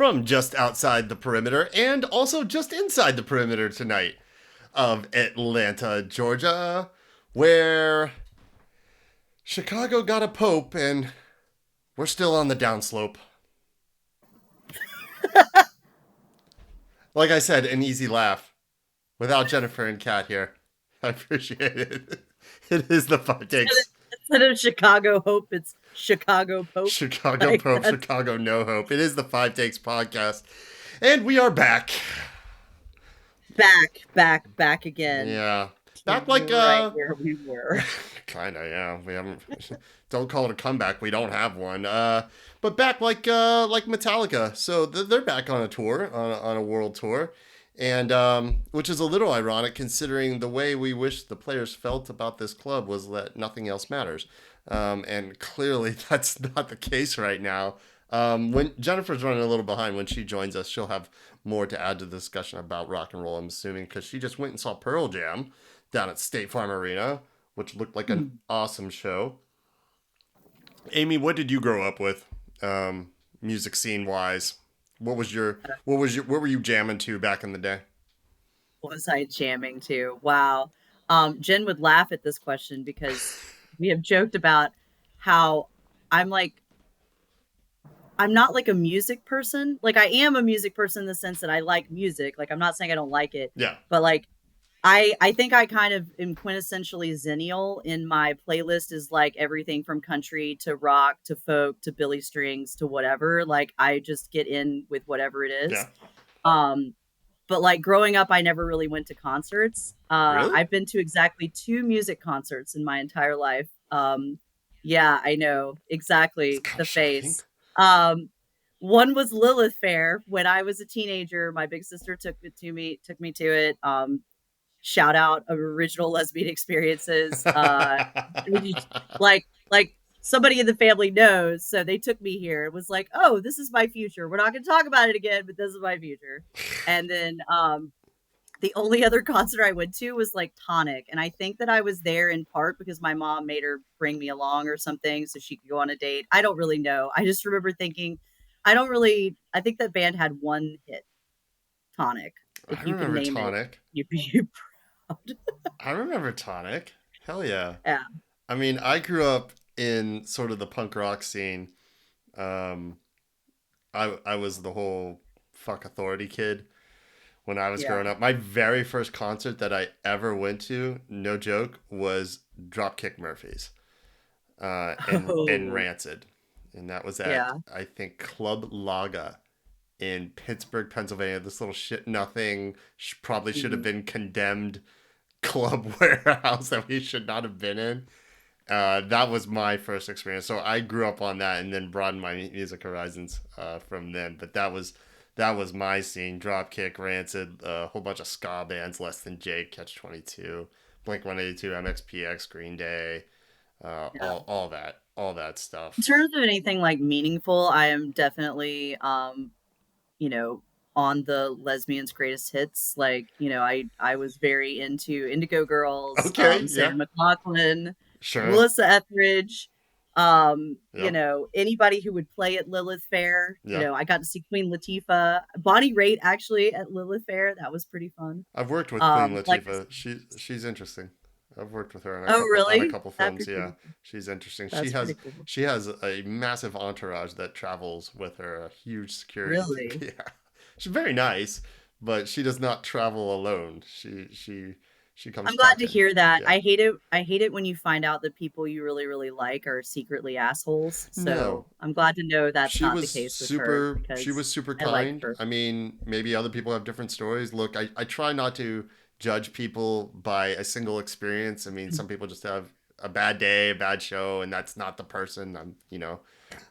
from just outside the perimeter and also just inside the perimeter tonight of Atlanta, Georgia, where Chicago got a pope and we're still on the downslope. Like I said, an easy laugh without Jennifer and Kat here. I appreciate it. It is the five takes. Instead of Chicago Hope, it's Chicago Pope. Chicago Pope, Chicago No Hope. It is the Five Takes podcast. And we are back. Back again. Yeah. Back like right where we were. Kinda, yeah. We haven't don't call it a comeback. We don't have one. But back like Metallica. So they're back on a tour, on a world tour. And which is a little ironic considering the way we wish the players felt about this club was that nothing else matters. And clearly that's not the case right now. When Jennifer's running a little behind, when she joins us, she'll have more to add to the discussion about rock and roll, I'm assuming, because she just went and saw Pearl Jam down at State Farm Arena, which looked like an awesome show. Amy, what did you grow up with, music scene wise? What were you jamming to back in the day? What was I jamming to? Wow. Jen would laugh at this question because we have joked about how I'm not like a music person. Like I am a music person in the sense that I like music. Like I'm not saying I don't like it. Yeah. But like I think I kind of am quintessentially Zennial in my playlist is like everything from country to rock to folk to Billy Strings to whatever. Like I just get in with whatever it is. Yeah. But like growing up, I never really went to concerts. Really? I've been to exactly 2 music concerts in my entire life. Yeah, I know exactly the face. One was Lilith Fair when I was a teenager. My big sister took me to it. Shout out of original lesbian experiences. Like somebody in the family knows, so they took me here. It was like, oh, this is my future. We're not going to talk about it again, but this is my future. And then the only other concert I went to was like Tonic, and I think that I was there in part because my mom made her bring me along or something so she could go on a date. I don't really know. I just remember thinking, I think that band had one hit, Tonic. If I you can remember name Tonic. it, you'd be proud. I remember Tonic. Hell yeah. Yeah. I mean, I grew up in sort of the punk rock scene. Um, I was the whole fuck authority kid when I was growing up. My very first concert that I ever went to, no joke, was Dropkick Murphys and Rancid. And that was at, I think, Club Laga in Pittsburgh, Pennsylvania. This little shit nothing, probably should have been condemned club warehouse that we should not have been in. That was my first experience. So I grew up on that and then broadened my music horizons from then. But that was my scene. Dropkick, Rancid, a whole bunch of ska bands, Less Than Jake, Catch 22, Blink 182, MXPX, Green Day, all that stuff. In terms of anything like meaningful, I am definitely on the lesbians' greatest hits. Like, I was very into Indigo Girls, Okay, Sarah yeah. McLachlan, Sure. Melissa Etheridge, anybody who would play at Lilith Fair. Yeah. I got to see Queen Latifah, Bonnie Raitt actually at Lilith Fair. That was pretty fun. I've worked with Queen Latifah. She's interesting. I've worked with her on a couple films. Yeah, she's interesting. She has a massive entourage that travels with her, a huge security. Really? Yeah, she's very nice, but she does not travel alone. She comes. I'm glad to hear that. Yeah. I hate it when you find out that people you really, really like are secretly assholes. So no. I'm glad to know that's not the case with her. She was super kind. I mean, maybe other people have different stories. Look, I try not to judge people by a single experience. I mean, some people just have a bad day, a bad show, and that's not the person.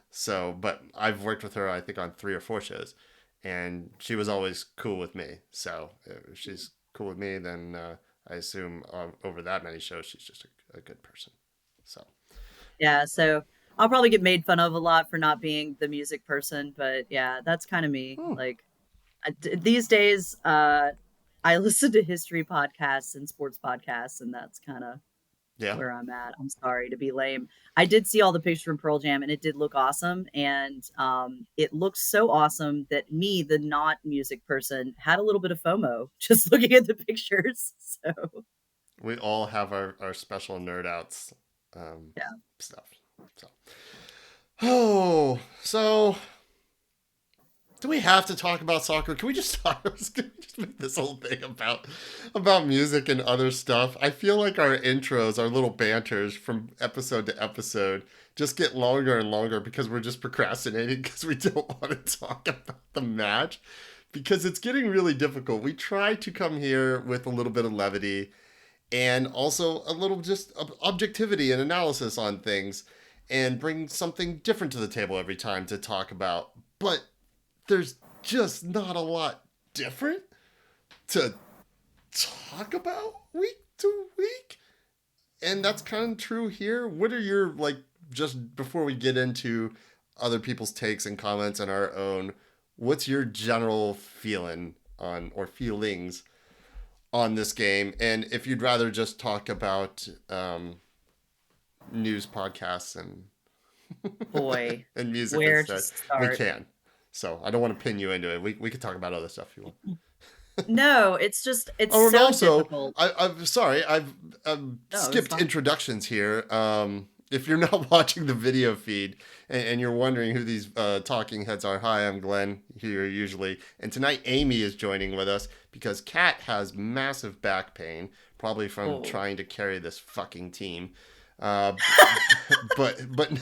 So, but I've worked with her, I think, on 3 or 4 shows, and she was always cool with me. So if she's cool with me, then I assume over that many shows, she's just a good person. So. Yeah. So I'll probably get made fun of a lot for not being the music person, but yeah, that's kind of me. Like these days, I listen to history podcasts and sports podcasts, and that's kind of Yeah. where I'm at. I'm sorry to be lame. I did see all the pictures from Pearl Jam and it did look awesome. And it looks so awesome that me, the not music person, had a little bit of FOMO just looking at the pictures. So We all have our special nerd outs yeah. stuff. So, oh, so do we have to talk about soccer? Can we just talk? Can we just make this whole thing about music and other stuff? I feel like our intros, our little banters from episode to episode, just get longer and longer because we're just procrastinating because we don't want to talk about the match because it's getting really difficult. We try to come here with a little bit of levity and also a little just objectivity and analysis on things and bring something different to the table every time to talk about. But there's just not a lot different to talk about week to week. And that's kind of true here. What are your, like, just before we get into other people's takes and comments and our own, what's your general feeling on, or feelings on this game? And if you'd rather just talk about news podcasts and Boy, and music where to instead, we start? can. So I don't want to pin you into it. We could talk about other stuff if you want. No, it's just it's Oh, and so also, difficult. I'm sorry, I've No, it's skipped fine. introductions here. If you're not watching the video feed and you're wondering who these talking heads are, hi, I'm Glenn here usually, and tonight Amy is joining with us because Kat has massive back pain, probably from Oh. trying to carry this fucking team. Uh, but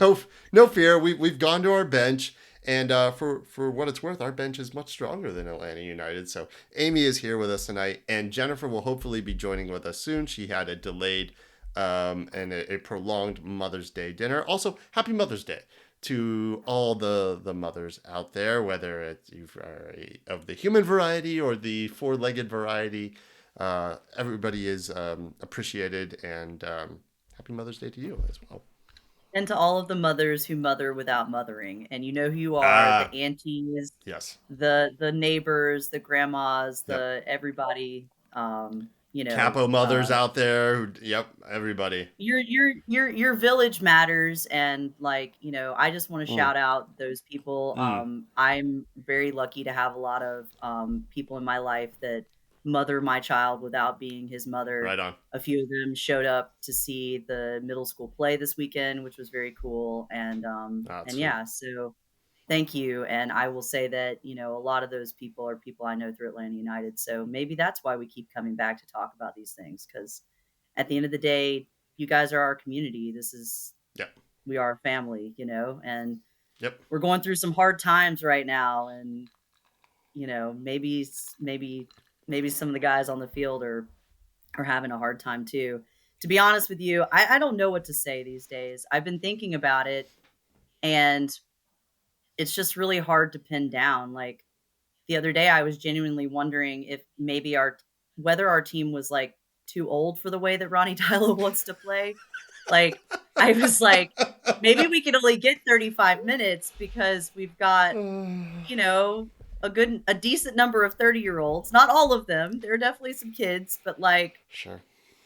no fear, we've gone to our bench. And for what it's worth, our bench is much stronger than Atlanta United. So Amy is here with us tonight, and Jennifer will hopefully be joining with us soon. She had a delayed and a prolonged Mother's Day dinner. Also, happy Mother's Day to all the mothers out there, whether it's you are of the human variety or the four-legged variety. Everybody is appreciated, and happy Mother's Day to you as well. And to all of the mothers who mother without mothering, and you know who you are, the Ah, aunties, yes. the neighbors, the grandmas, Yep. the everybody, Capo mothers out there. Yep, everybody. your village matters. And like, I just want to Mm, shout out those people. mm, I'm very lucky to have a lot of people in my life that mother my child without being his mother. right on. A few of them showed up to see the middle school play this weekend, which was very cool. And That's sweet. yeah, so thank you. And I will say that, a lot of those people are people I know through Atlanta United. So maybe that's why we keep coming back to talk about these things, because at the end of the day, you guys are our community. Yep. We are a family, and Yep. we're going through some hard times right now. And, maybe some of the guys on the field are having a hard time too. To be honest with you, I don't know what to say these days. I've been thinking about it, and it's just really hard to pin down. Like the other day, I was genuinely wondering if maybe whether our team was like too old for the way that Ronnie Deila wants to play. Like I was like, maybe we can only get 35 minutes because we've got, you know, a decent number of 30-year-olds. Not all of them. There are definitely some kids, but like, Sure.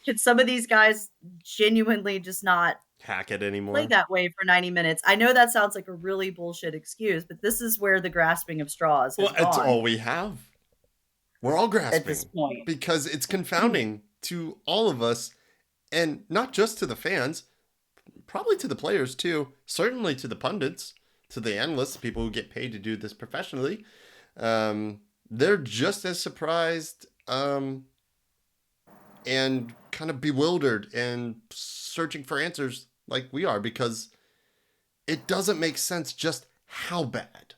can some of these guys genuinely just not Hack it play anymore? that way for 90 minutes? I know that sounds like a really bullshit excuse, but this is where the grasping of straws Well, has it's gone all we have. We're all at this grasping point. because it's confounding to all of us, and not just to the fans, probably to the players too, certainly to the pundits, to the analysts, people who get paid to do this professionally. They're just as surprised and kind of bewildered and searching for answers like we are because it doesn't make sense just how bad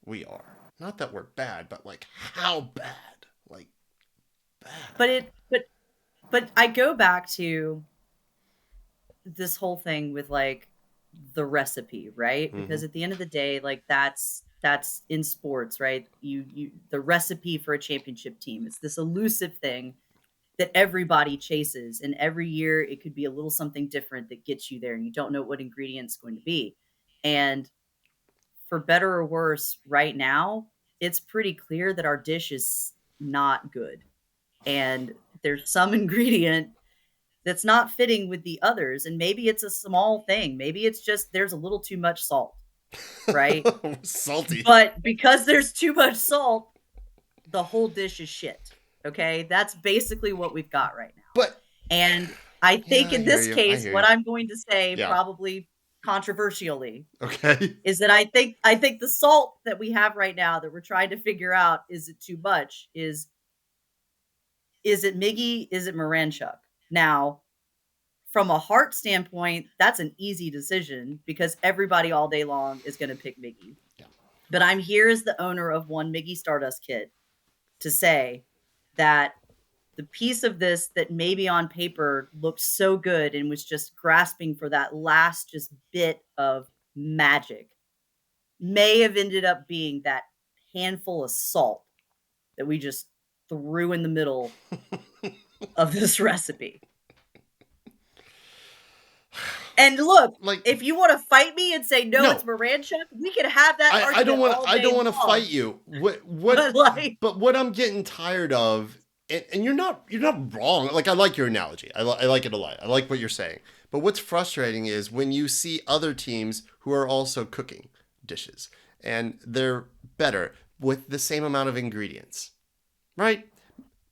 we are. Not that we're bad, but like how bad. Like bad. But I go back to this whole thing with like the recipe, right? Mm-hmm. Because at the end of the day, like that's in sports, right? You the recipe for a championship team. It's this elusive thing that everybody chases, and every year it could be a little something different that gets you there, and you don't know what ingredient's going to be. And for better or worse, right now, it's pretty clear that our dish is not good. And there's some ingredient that's not fitting with the others. And maybe it's a small thing. Maybe it's just there's a little too much salt, right? Salty. But because there's too much salt, the whole dish is shit. Okay? That's basically what we've got right now. But And I think in this case, what I'm going to say, yeah. probably controversially, okay, is that I think the salt that we have right now that we're trying to figure out, is it too much? Is it Miggy? Is it Moranchuk? Now, from a heart standpoint, that's an easy decision because everybody all day long is going to pick Miggy. Yeah. But I'm here as the owner of one Miggy Stardust kit to say that the piece of this that maybe on paper looked so good and was just grasping for that last just bit of magic may have ended up being that handful of salt that we just threw in the middle of this recipe. And look, like, if you want to fight me and say no, it's Moranchuk, we can have that argument. I don't want to fight you. But what I'm getting tired of, and you're not wrong. Like, I like your analogy. I like it a lot. I like what you're saying. But what's frustrating is when you see other teams who are also cooking dishes and they're better with the same amount of ingredients, right?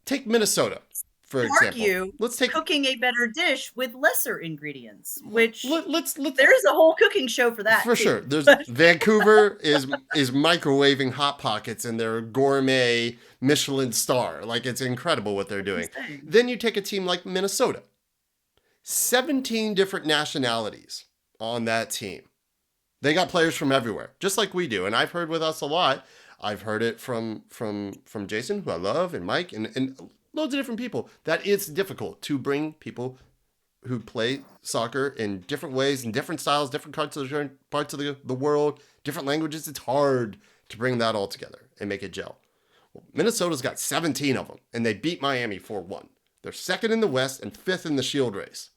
Take Minnesota, for example. Let's take cooking a better dish with lesser ingredients, which let's there's a whole cooking show for that. For sure. There's Vancouver is microwaving Hot Pockets and their gourmet Michelin star. Like, it's incredible what they're doing. Then you take a team like Minnesota. 17 different nationalities on that team. They got players from everywhere, just like we do. And I've heard with us a lot. I've heard it from Jason, who I love, and Mike, and loads of different people, that it's difficult to bring people who play soccer in different ways, in different styles, different parts of the world, different languages. It's hard to bring that all together and make it gel. Well, Minnesota's got 17 of them, and they beat Miami 4-1. They're second in the West and fifth in the Shield race.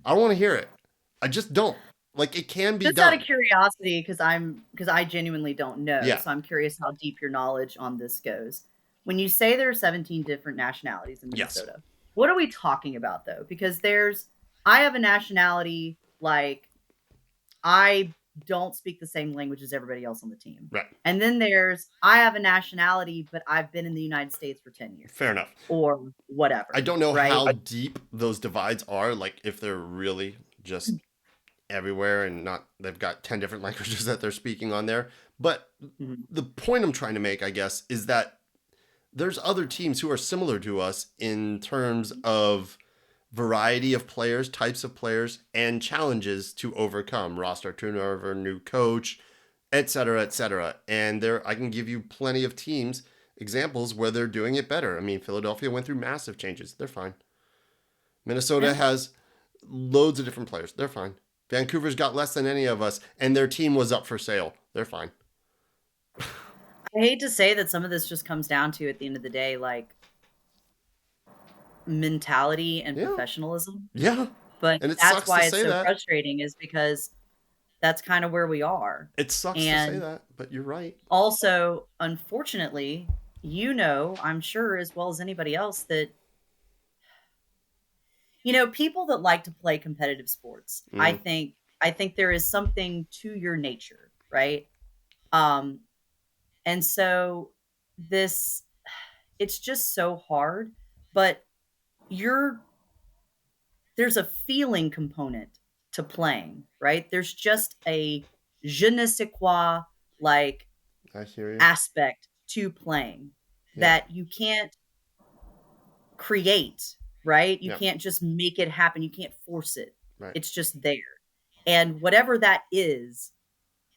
I don't want to hear it. I just don't. Like, it can be just done. Out of curiosity, because I genuinely don't know. Yeah. So I'm curious how deep your knowledge on this goes. When you say there are 17 different nationalities in Minnesota, yes, what are we talking about, though? Because I have a nationality, like, I don't speak the same language as everybody else on the team. Right. And then I have a nationality, but I've been in the United States for 10 years. Fair enough. Or whatever. I don't know how deep those divides are, like, if they're really just everywhere and they've got 10 different languages that they're speaking on there. But the point I'm trying to make, I guess, is that there's other teams who are similar to us in terms of variety of players, types of players, and challenges to overcome. Roster turnover, new coach, etc., etc. And I can give you plenty of teams, examples where they're doing it better. I mean, Philadelphia went through massive changes. They're fine. Minnesota has loads of different players. They're fine. Vancouver's got less than any of us, and their team was up for sale. They're fine. I hate to say that some of this just comes down to, at the end of the day, like, mentality and professionalism. Yeah. But that's why it's so frustrating, is because that's kind of where we are. It sucks to say that, but you're right. Also, unfortunately, I'm sure as well as anybody else that, people that like to play competitive sports, I think there is something to your nature, right? And so it's just so hard, but there's a feeling component to playing, right? There's just a je ne sais quoi, like, aspect to playing that you can't create, right? You can't just make it happen. You can't force it. Right. It's just there. And whatever that is,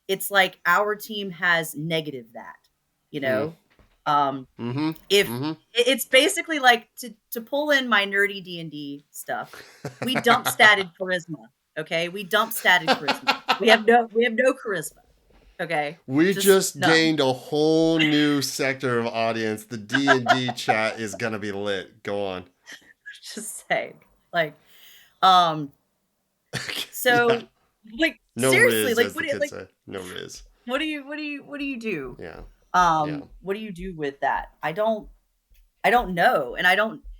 it's like our team has negative that, it's basically like, to pull in my nerdy D&D stuff, we dump statted charisma. Okay. We dump statted charisma. We have no charisma. Okay. We just gained a whole new sector of audience. The D&D chat is going to be lit. Go on. Just saying, like, so like, no seriously, riz, like, as the kids say. No riz. What do you do? Yeah. What do you do with that? I don't know. And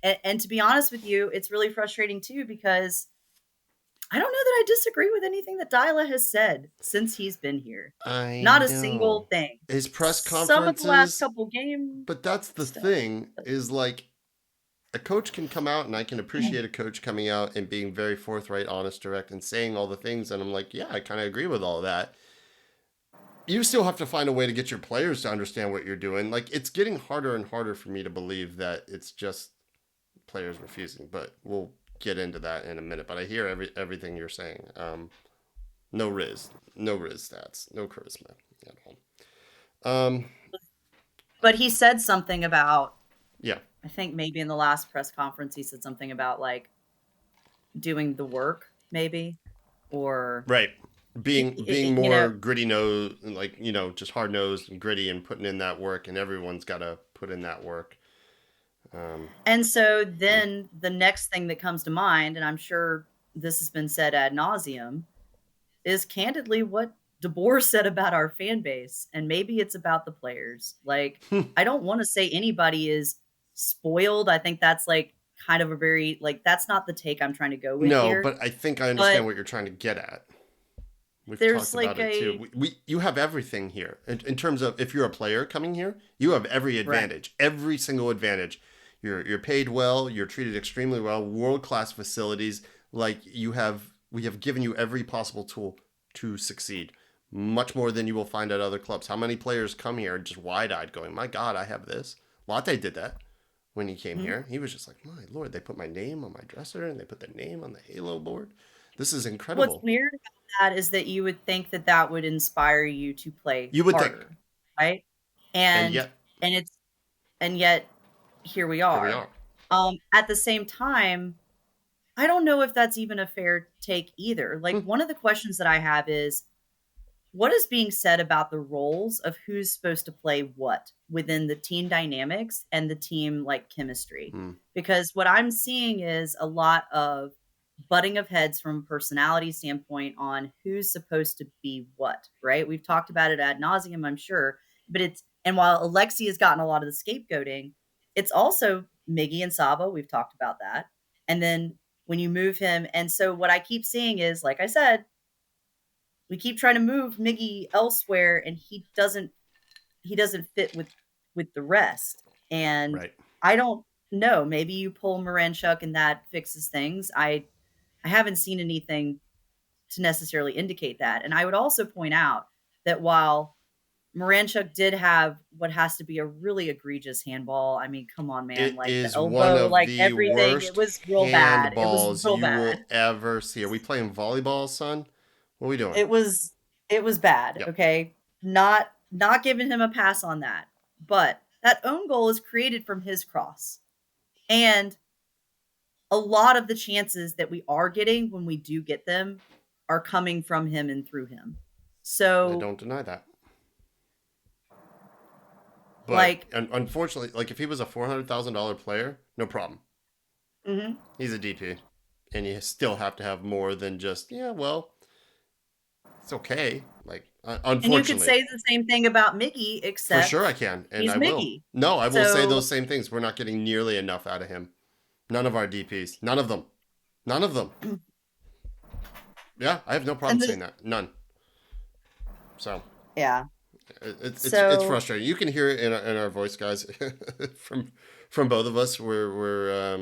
And to be honest with you, it's really frustrating too because I don't know that I disagree with anything that Deila has said since he's been here. I Not a know. single thing. His press Some of the last conferences, couple game but that's the stuff. thing, is like a coach can come out, and I can appreciate a coach coming out and being very forthright, honest, direct, and saying all the things. And I'm like, yeah, I kind of agree with all of that. You still have to find a way to get your players to understand what you're doing. Like, it's getting harder and harder for me to believe that it's just players refusing. But we'll get into that in a minute. But I hear everything you're saying. No Riz stats, no charisma at all. Um, But he said something about, yeah, I think maybe in the last press conference, he said something about like doing the work, maybe, or right. Being you more know. gritty nose, like, just hard nosed and gritty, and putting in that work, and everyone's got to put in that work. And so then the next thing that comes to mind, and I'm sure this has been said ad nauseum, is candidly what DeBoer said about our fan base, and maybe it's about the players. Like, I don't want to say anybody is spoiled. I think that's like kind of a very like that's not the take I'm trying to go with No, here. but I think I But understand what you're trying to get at. We've there's talked about like it too. a You have everything here in terms of, if you're a player coming here, you have every right. advantage, every single advantage. You're paid well, you're treated extremely well, world class facilities. Like, we have given you every possible tool to succeed, much more than you will find at other clubs. How many players come here just wide eyed, going, "My God, I have this." Latte did that when he came Mhm. here. He was just like, "My Lord, they put my name on my dresser and they put the name on the Halo board. This is What's incredible." weird about that is that you would think that that would inspire you to play You would think, harder, right? and And yet and it's and yet here we here we are. are. At the same time, I don't know if that's even a fair take either. Like, Hmm. one of the questions that I have is what is being said about the roles of who's supposed to play what within the team dynamics and the team like chemistry? Hmm. Because what I'm seeing is a lot of butting of heads from a personality standpoint on who's supposed to be what, right? We've talked about it ad nauseum, I'm sure, but and while Alexi has gotten a lot of the scapegoating, it's also Miggy and Saba. We've talked about that. And then when you move him, and so what I keep seeing is, like I said, we keep trying to move Miggy elsewhere, and he doesn't fit with the rest. And Right. I don't know. Maybe you pull Moranchuk and that fixes things. I haven't seen anything to necessarily indicate that. And I would also point out that while Moranchuk did have what has to be a really egregious handball. I mean, come on, man. It Like the is one elbow, of like the everything. It worst was real bad. It was handballs real you bad. will ever see. Are we playing volleyball, son? What are we doing? It was it was bad, Yep. okay? Not giving him a pass on that. But that own goal is created from his cross. And a lot of the chances that we are getting when we do get them are coming from him and through him. I So, don't deny that. But like, unfortunately, like, if he was a $400,000 player, no problem. mhm. He's a DP, and you still have to have more than just, yeah, well, it's okay. Like, And you could unfortunately, say the same thing about Mickey, for sure I except can, and he's I will. Mickey. No, I will say So, those same things. We're not getting nearly enough out of him. None of our DPs. None of them. None of them. Yeah, I have no problem and saying the that. None. So yeah. it's So, frustrating. You can hear it in our voice, guys, from both of us. We're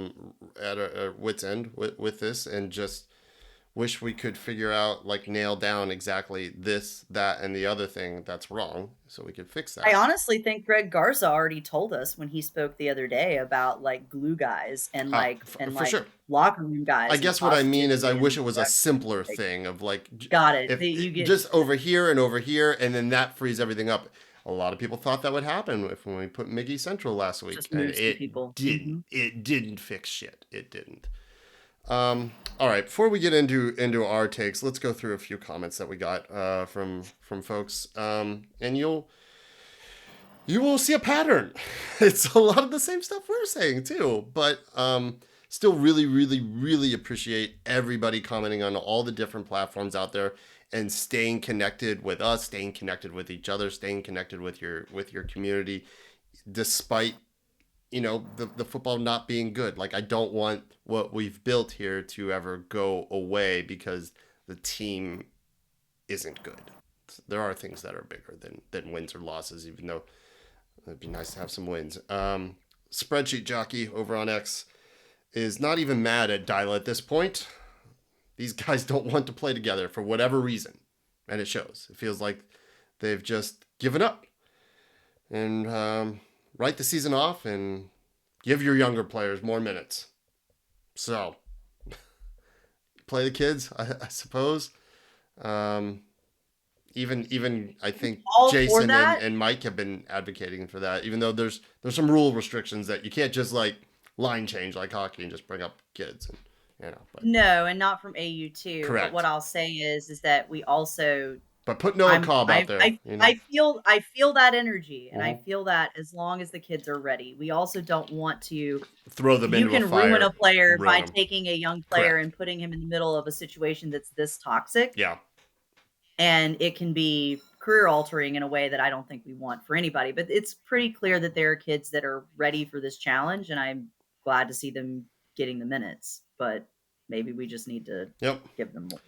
at our wits end with this, and just wish we could figure out, like, nail down exactly this, that, and the other thing that's wrong, so we could fix I that. honestly think Greg Garza already told us when he spoke the other day about like glue guys and Ah, and for like sure. locker room I guys and guess what I mean is, I positivity and wish it was a simpler thing of, like, got it. if You get just over here and over here, and then that frees everything up. A lot of people thought that would happen when we put Miggy Central last week, just and move some it people. didn't. It didn't fix shit. It didn't. All right. Before we get into our takes, let's go through a few comments that we got from folks, and you will see a pattern. It's a lot of the same stuff we're saying too, but still really, really, really appreciate everybody commenting on all the different platforms out there, and staying connected with us, staying connected with each other, staying connected with your community, despite the football not being good. Like, I don't want what we've built here to ever go away because the team isn't good. There are things that are bigger than wins or losses, even though it'd be nice to have some wins. Spreadsheet Jockey over on X is not even mad at Deila at this point. These guys don't want to play together for whatever reason, and it shows. It feels like they've just given up. And write the season off and give your younger players more minutes. So, play the kids, I suppose. Even I think All Jason and Mike have been advocating for that, even though there's some rule restrictions that you can't just like line change like hockey and just bring up kids and But. No, and not from AU2. Correct. But what I'll say is that we also. But put Noah Cobb out there. I feel that energy, and I feel that as long as the kids are ready, we also don't want to throw them into a fire. You can ruin a player by taking a young player and putting him in the middle of a situation that's this toxic. Yeah. And it can be career altering in a way that I don't think we want for anybody. But it's pretty clear that there are kids that are ready for this challenge, and I'm glad to see them getting the minutes. But maybe we just need to give them more.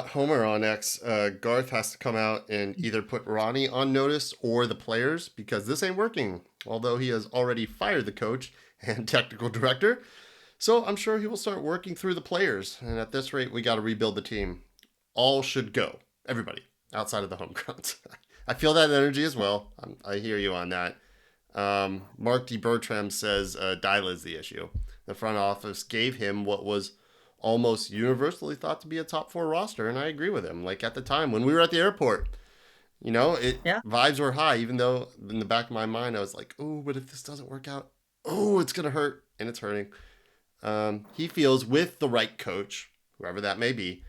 Homer on X, Garth has to come out and either put Ronnie on notice or the players because this ain't working, although he has already fired the coach and technical director. So I'm sure he will start working through the players. And at this rate, we got to rebuild the team. All should go. Everybody outside of the homegrowns. I feel that energy as well. I hear you on that. Mark D. Bertram says Deila is the issue. The front office gave him what was almost universally thought to be a top 4 roster, and I agree with him. Like, at the time when we were at the airport, vibes were high, even though in the back of my mind I was like, oh, but if this doesn't work out, it's gonna hurt, and it's hurting. He feels with the right coach, whoever that may be,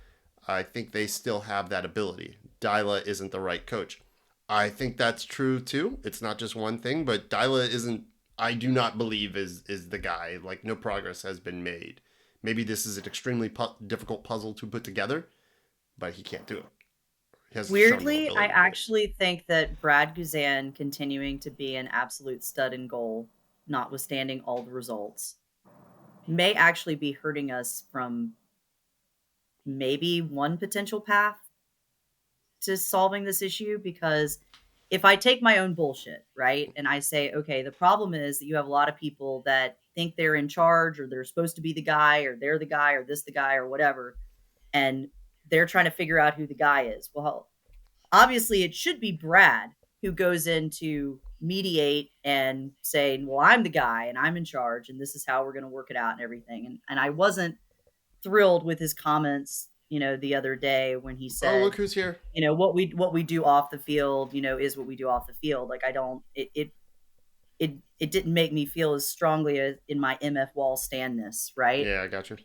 I think they still have that ability. Deila isn't the right coach. I think that's true too. It's not just one thing, but Deila isn't, I do not believe is the guy. Like, no progress has been made. Maybe this is an extremely difficult puzzle to put together, but he can't do it. Weirdly, I actually think that Brad Guzan continuing to be an absolute stud in goal, notwithstanding all the results, may actually be hurting us from maybe one potential path to solving this issue. Because if I take my own bullshit, right, and I say, okay, the problem is that you have a lot of people that think they're in charge, or they're supposed to be the guy, or they're the guy, or this the guy, or whatever, and they're trying to figure out who the guy is. Well, obviously it should be Brad who goes in to mediate and say, well, I'm the guy and I'm in charge and this is how we're going to work it out and everything. And I wasn't thrilled with his comments, the other day when he said, oh, look who's here. What we do off the field, is what we do off the field. Like, it didn't make me feel as strongly as in my MF Wall standness, right? Yeah, I got you.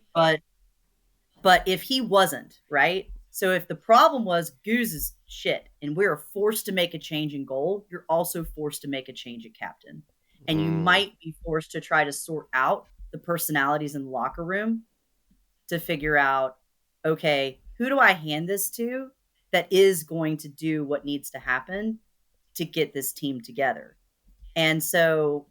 But if he wasn't, right? So if the problem was Goose is shit and we're forced to make a change in goal, you're also forced to make a change at captain. And you might be forced to try to sort out the personalities in the locker room to figure out, okay, who do I hand this to that is going to do what needs to happen to get this team together? And so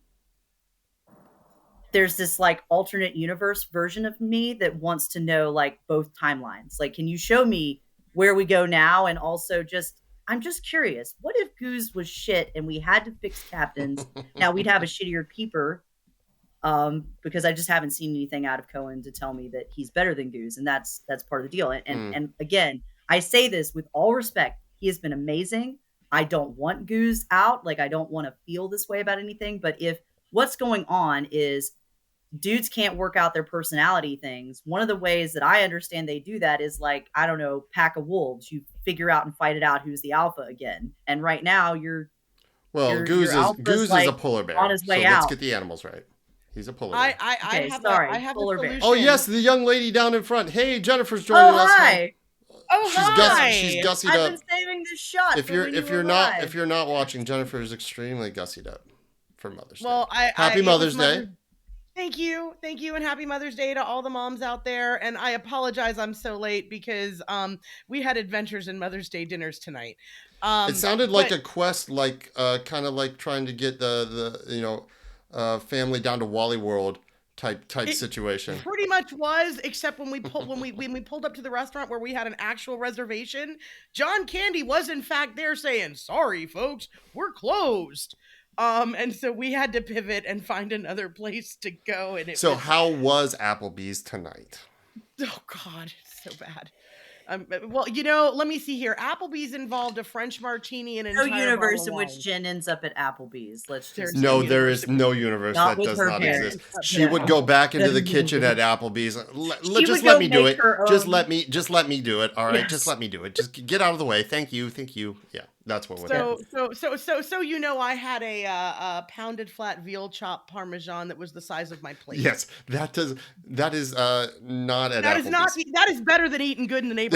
there's this like alternate universe version of me that wants to know like both timelines. Like, can you show me where we go now? And also I'm just curious, what if Goose was shit and we had to fix captains? Now we'd have a shittier keeper because I just haven't seen anything out of Cohen to tell me that he's better than Goose. And that's part of the deal. And again, I say this with all respect. He has been amazing. I don't want Goose out. Like, I don't want to feel this way about anything. But if what's going on is dudes can't work out their personality things, one of the ways that I understand they do that is like, I don't know, pack of wolves. You figure out and fight it out who's the alpha again. And right now Goose is a polar bear. On his way out. Let's get the animals right. He's a polar bear. I have polar bear. Oh yes, the young lady down in front. Hey, Jennifer's joining us. Hi. She's gussied up. I've been saving this shot. If you're not watching, Jennifer is extremely gussied up for Mother's Day. Happy Mother's Day. Thank you, and happy Mother's Day to all the moms out there. And I apologize I'm so late because we had adventures in Mother's Day dinners tonight. It sounded like a quest, like kind of like trying to get the family down to Wally World type situation. Pretty much was, except when we pulled up to the restaurant where we had an actual reservation, John Candy was in fact there saying, "Sorry, folks, we're closed." And so we had to pivot and find another place to go. And how was Applebee's tonight? Oh God, it's so bad. Well, let me see here. Applebee's involved a French martini and an entire universe bottle in of which wine. Jen ends up at Applebee's. There is no universe Not that with does her not parents. exist. She would go back into the kitchen at Applebee's. Just let me do it. Just let me do it. All right, Yes. just let me do it. Just get out of the way. Thank you. Yeah, that's what would happen. So I had a pounded flat veal chop parmesan that was the size of my plate. Yes, that is not at that Applebee's. is not that is better than eating good in the neighborhood.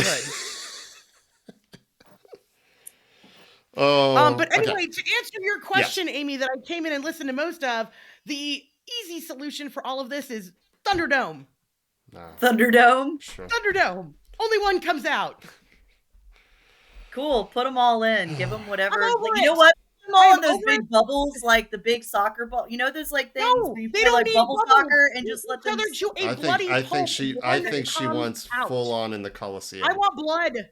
But anyway, to answer your question, Amy, that I came in and listened to most of, the easy solution for all of this is Thunderdome. Thunderdome? Sure. Thunderdome. Only one comes out. Cool. Put them all in. Give them whatever. Like, you know what? Put them all in those big bubbles, like the big soccer ball. You know those like things where you play like bubble soccer and just let them. I think she wants full on in the Coliseum. I want blood.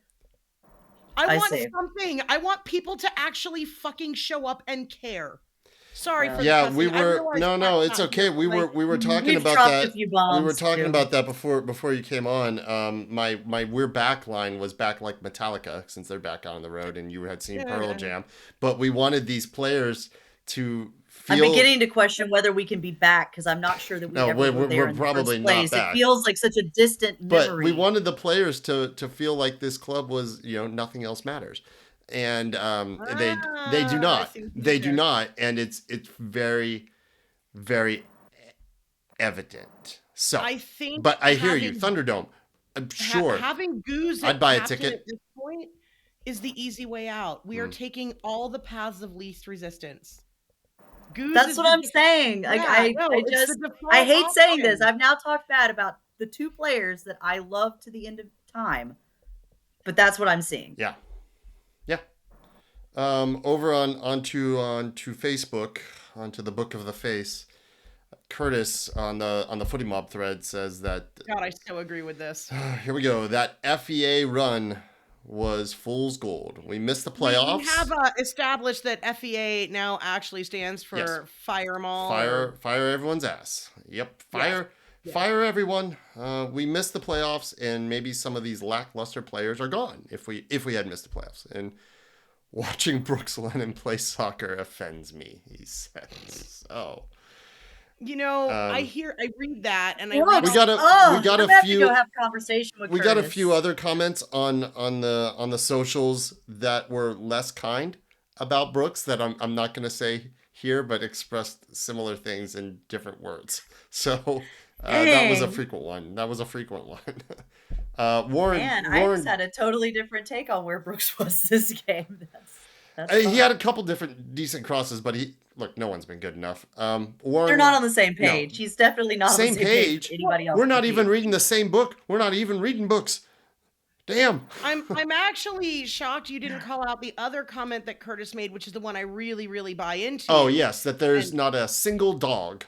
I want something. I want people to actually fucking show up and care. Sorry for the we were no, it's okay. We were talking about that. We were talking about that before you came on. My We're Back line was back like Metallica, since they're back on the road, and you had seen Pearl Jam. But we wanted these players to feel. I'm beginning to question whether we can be back, because I'm not sure that we're probably not back. It feels like such a distant memory. But we wanted the players to feel like this club was, nothing else matters. And they do not. They do not, and it's very, very evident. So I think, but I hear you, Thunderdome. I'm sure having Goose, I'd buy a ticket at this point is the easy way out. We are taking all the paths of least resistance. Goose. That's what I'm saying. Like I hate saying this. I've now talked bad about the two players that I love to the end of time, but that's what I'm seeing. Yeah. Over onto Facebook, onto the Book of the Face, Curtis on the Footy Mob thread says that. God, I so agree with this. Here we go. That FEA run was fool's gold. We missed the playoffs. We have established that FEA now actually stands for fire them all. Fire everyone's ass. Yep. Fire everyone. We missed the playoffs, and maybe some of these lackluster players are gone if we had missed the playoffs. And watching Brooks Lennon play soccer offends me, he says. So, I read that, and we got a few. To go have a conversation with we Curtis. got a few other comments on the socials that were less kind about Brooks that I'm not going to say here, but expressed similar things in different words. So that was a frequent one. Warren, I just had a totally different take on where Brooks was this game. He had a couple different decent crosses, but no one's been good enough. Warren, they're not on the same page. No. He's definitely not on the same page. Anybody else? We're not even reading the same book. We're not even reading books. Damn. I'm actually shocked you didn't call out the other comment that Curtis made, which is the one I really, really buy into. Oh yes, that there's not a single dog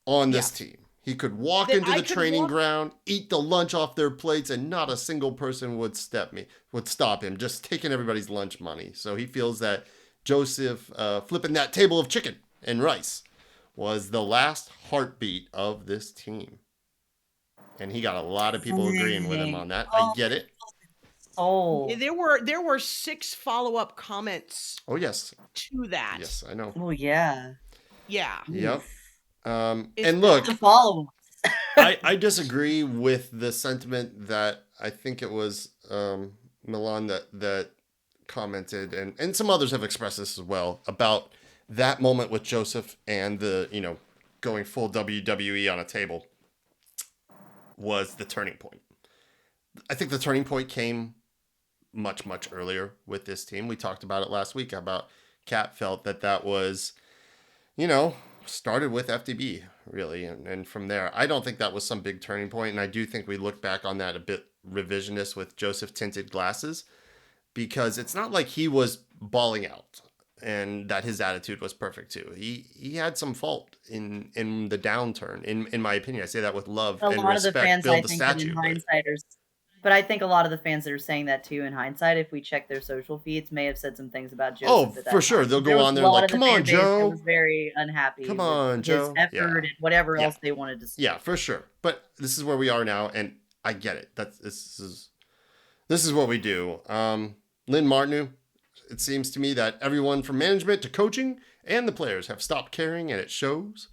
on this team. He could walk into the training ground, eat the lunch off their plates, and not a single person would stop him, just taking everybody's lunch money. So he feels that Joseph flipping that table of chicken and rice was the last heartbeat of this team. And he got a lot of people agreeing with him on that. I get it. Oh, there were 6 follow-up comments. Oh yes. To that. Yes, I know. Oh yeah. Yeah. Yep. And look, to follow. I disagree with the sentiment that I think it was Milan that commented, and some others have expressed this as well, about that moment with Joseph and the going full WWE on a table was the turning point. I think the turning point came much earlier with this team. We talked about it last week about Cat felt that was started with FDB, really, and from there. I don't think that was some big turning point, and I do think we look back on that a bit revisionist with Joseph tinted glasses, because it's not like he was balling out. and that his attitude was perfect too. He had some fault in the downturn, in my opinion. I say that with love A and lot of the respect. fans, I Build the think that in statue, hindsight but I think a lot of the fans that are saying that too in hindsight, if we check their social feeds, may have said some things about Joseph at for that sure time. they'll There go was on a there lot like, of the come on, fan base that Joe, was very unhappy come with on, his Joe. effort and whatever Yeah. else they wanted to see. Yeah, for sure. But this is where we are now, and I get it. This is what we do. Lynn Martineau, it seems to me that everyone from management to coaching and the players have stopped caring, and it shows.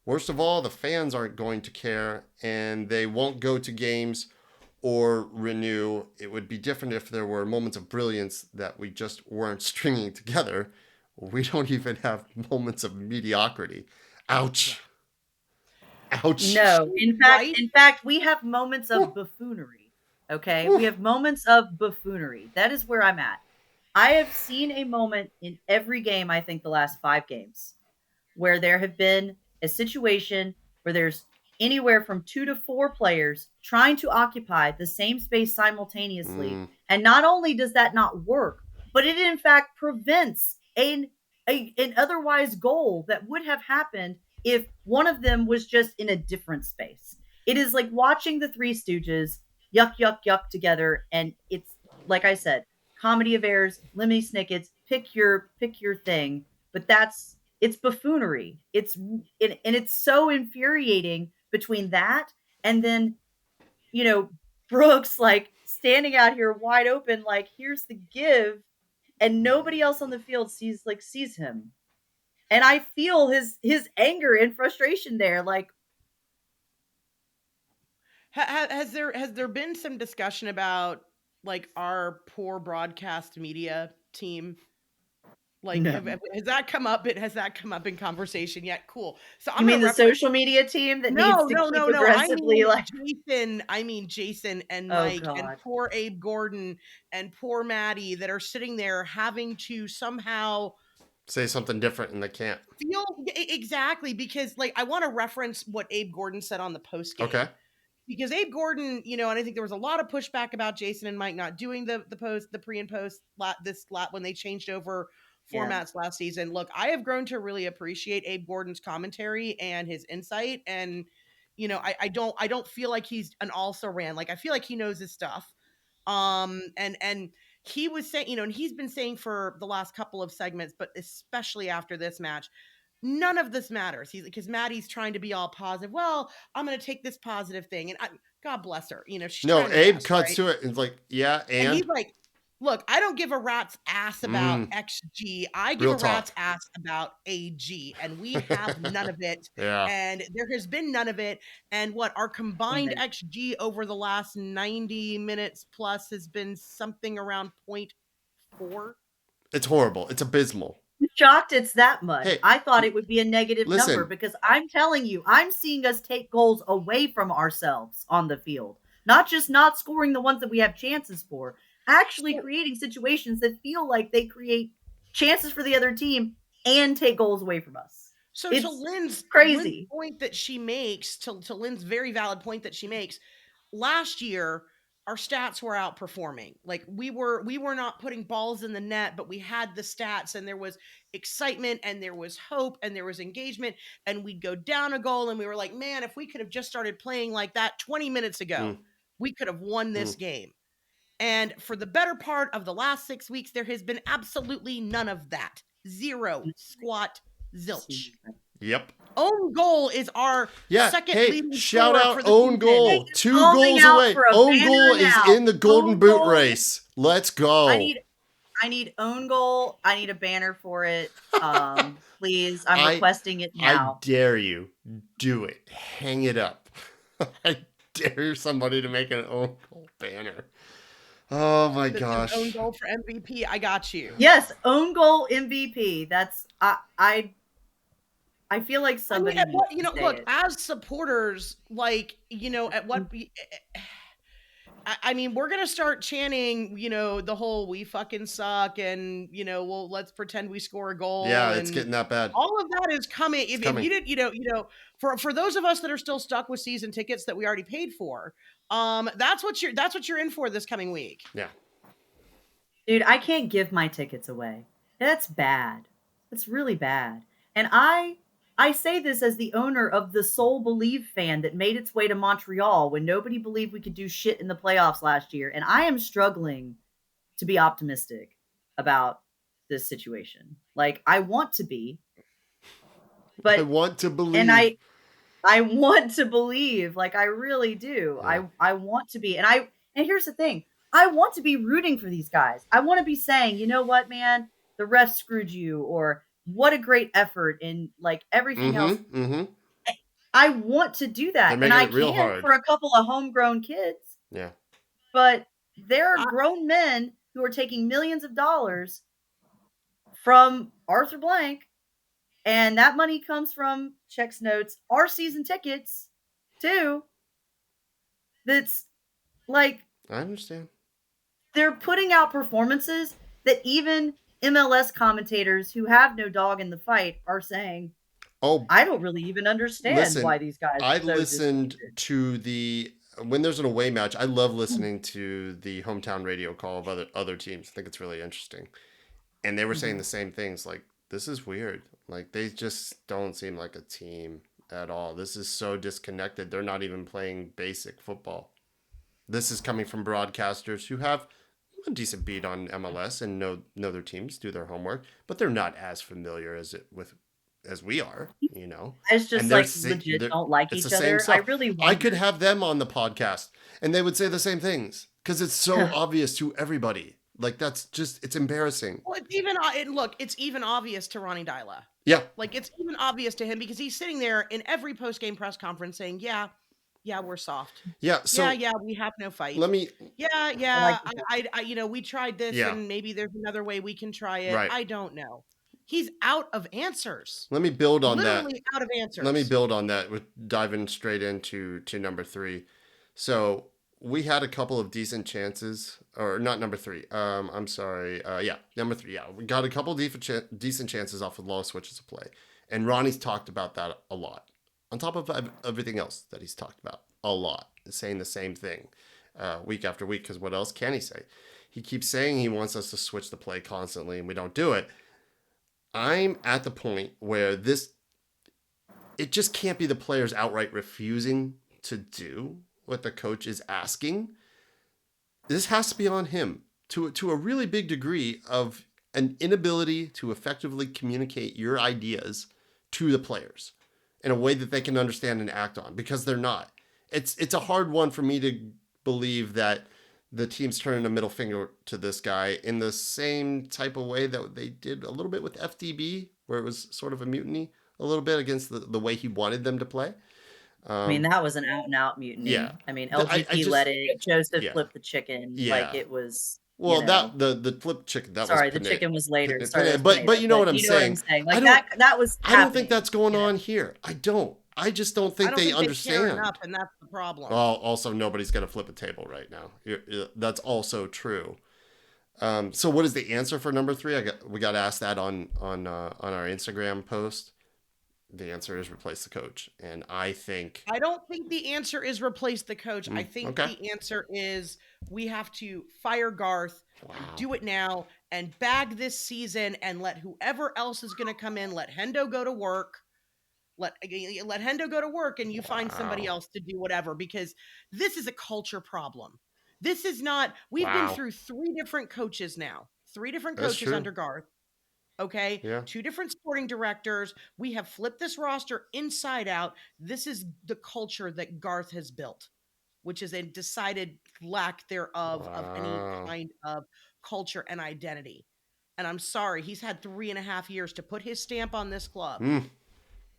Worst of all, the fans aren't going to care, and they won't go to games or renew. It would be different if there were moments of brilliance that we just weren't stringing together. We don't even have moments of mediocrity. Ouch. Ouch. No, Right? in fact, we have moments of buffoonery. Okay, we have moments of buffoonery. That is where I'm at. I have seen a moment in every game. I think the last 5 games where there have been a situation where there's anywhere from 2 to 4 players trying to occupy the same space simultaneously. And not only does that not work, but it in fact prevents an otherwise goal that would have happened if one of them was just in a different space. It is like watching the Three Stooges yuck, yuck, yuck together. And it's, like I said, comedy of errors, lemony snickets, pick your thing. But it's buffoonery. And it's so infuriating between that and then, Brooks like standing out here wide open, like, here's the give, and nobody else on the field sees him. And I feel his anger and frustration there. Like, Has there been some discussion about like our poor broadcast media team? Like, no. has that come up? Has that come up in conversation yet? Cool. So You I'm mean gonna the reference. social media team that needs No, to no, keep no, no. aggressively like, I mean Jason and oh Mike and God. poor Abe Gordon and poor Maddie that are sitting there having to somehow Say something different and they can't. feel exactly, because like I want to reference what Abe Gordon said on the post game. Okay. Because Abe Gordon, and I think there was a lot of pushback about Jason and Mike not doing the pre and post when they changed over Yeah. formats last season. Look, I have grown to really appreciate Abe Gordon's commentary and his insight, and I don't feel like he's an also ran. Like I feel like he knows his stuff. And he was saying, and he's been saying for the last couple of segments, but especially after this match, none of this matters. Because Maddie's trying to be all positive. Well, I'm going to take this positive thing, and God bless her. She's No, trying her Abe best, cuts right? to it and it's like, yeah, And and he's like, "Look, I don't give a rat's ass about XG. I give real a rat's talk. ass about AG, and we have none of it. Yeah. And there has been none of it. And what our combined Amen. XG over the last 90 minutes plus has been something around 0.4. It's horrible. It's abysmal. I'm shocked it's that much. Hey, I thought it would be a negative number listen. because I'm telling you, I'm seeing us take goals away from ourselves on the field. Not just not scoring the ones that we have chances for, actually creating situations that feel like they create chances for the other team and take goals away from us. So It's to Lynn's crazy. point that she makes, to Lynn's very valid point that she makes, last year our stats were outperforming. Like we were not putting balls in the net, but we had the stats, and there was excitement and there was hope and there was engagement, and we'd go down a goal and we were like, man, if we could have just started playing like that 20 minutes ago, we could have won this game. And for the better part of the last 6 weeks, there has been absolutely none of that. Zero, squat, zilch. Yep. Own goal is our second leading shout scorer out for the own season. goal. 2 Calling goals out away. for a Own banner goal is now. in the golden Own boot goal. race. Let's go. I need own goal. I need a banner for it. Please, I'm requesting it now. I dare you. Do it. Hang it up. I dare somebody to make an own goal banner. Oh my gosh. Own goal for MVP. I got you. Yes, own goal MVP. That's I feel like somebody needs to say look, it. as supporters, like, at what I mean, we're gonna start chanting, the whole "we fucking suck" and well, let's pretend we score a goal. Yeah, and it's getting that bad. All of that is coming. If coming. you did, for those of us that are still stuck with season tickets that we already paid for, that's what you're in for this coming week. Yeah. Dude, I can't give my tickets away. That's bad. That's really bad. And I say this as the owner of the sole Believe fan that made its way to Montreal when nobody believed we could do shit in the playoffs last year. And I am struggling to be optimistic about this situation. Like I want to be, I but want to and believe. I want to believe, like I really do. Yeah. I want to be, and here's the thing: I want to be rooting for these guys. I want to be saying, you know what, man, the ref screwed you, or what a great effort, and like everything else. Mm-hmm. Mm-hmm. I want to do They're that, and making I it real can hard. for a couple of homegrown kids. Yeah. But there are I- grown men who are taking millions of dollars from Arthur Blank, and that money comes from checks, notes, our season tickets, too. That's like I understand. they're putting out performances that even MLS commentators who have no dog in the fight are saying, Oh, I don't really even understand listen, why these guys I are so listened disappointed. to when there's an away match. I love listening to the hometown radio call of other teams. I think it's really interesting. And they were saying Mhm. the same things. Like, this is weird. Like, they just don't seem like a team at all. This is so disconnected. They're not even playing basic football. This is coming from broadcasters who have a decent beat on MLS and know their teams, do their homework, but they're not as familiar as we are, you know. Guys And just like legit don't like it's the each same other. I stuff. really I could wonder. have them on the podcast, and they would say the same things because it's so obvious to everybody. Like it's embarrassing. Well, it's even obvious to Ronnie Deila. Yeah. Like it's even obvious to him because he's sitting there in every post game press conference saying, "Yeah, yeah, we're soft. Yeah. Yeah, So yeah, we have no fight. let me. Yeah, I like yeah, the we tried this, Yeah. and maybe there's another way we can try it. Right. I don't know. He's out of answers. Let me build on that. Literally out of answers. Let me build on that with diving straight into number 3. So we had a couple of decent chances, or not number 3. I'm sorry. Yeah, number 3. Yeah, we got a couple of decent chances off of long switches of play, and Ronnie's talked about that a lot. On top of everything else that he's talked about a lot, saying the same thing week after week. Because what else can he say? He keeps saying he wants us to switch the play constantly, and we don't do it. I'm at the point where it just can't be the players outright refusing to do what the coach is asking. This has to be on him to a really big degree of an inability to effectively communicate your ideas to the players in a way that they can understand and act on, because they're not. It's a hard one for me to believe that the team's turning a middle finger to this guy in the same type of way that they did a little bit with FDB, where it was sort of a mutiny a little bit against the way he wanted them to play. I mean, that was an out and out mutiny. Yeah. I mean, I LGP just, led it. Joseph yeah. flipped the chicken. Yeah. Like it was. Well, You know, the flip chicken, that sorry, was the chicken was later. Panetta. Sorry, that was But Panetta, you know what I'm you know saying. what I'm saying. Like I don't, that was. I don't think that's going you know? on here. I don't. I just don't think I don't they think understand. They care enough, and that's the problem. Well, also nobody's gonna flip a table right now. That's also true. So what is the answer for number 3? We got asked that on our Instagram post. The answer is replace the coach, and I don't think the answer is replace the coach. I think okay. the answer is we have to fire Garth, Wow. do it now, and bag this season, and let whoever else is going to come in. Let Hendo go to work. Let Hendo go to work, and you find somebody else to do whatever, because this is a culture problem. This is not. We've been through 3 different coaches now. 3 different That's coaches true. under Garth. Okay. Yeah. 2 different sporting directors. We have flipped this roster inside out. This is the culture that Garth has built, which is a decided lack thereof of any kind of culture and identity. And I'm sorry, he's had 3.5 years to put his stamp on this club.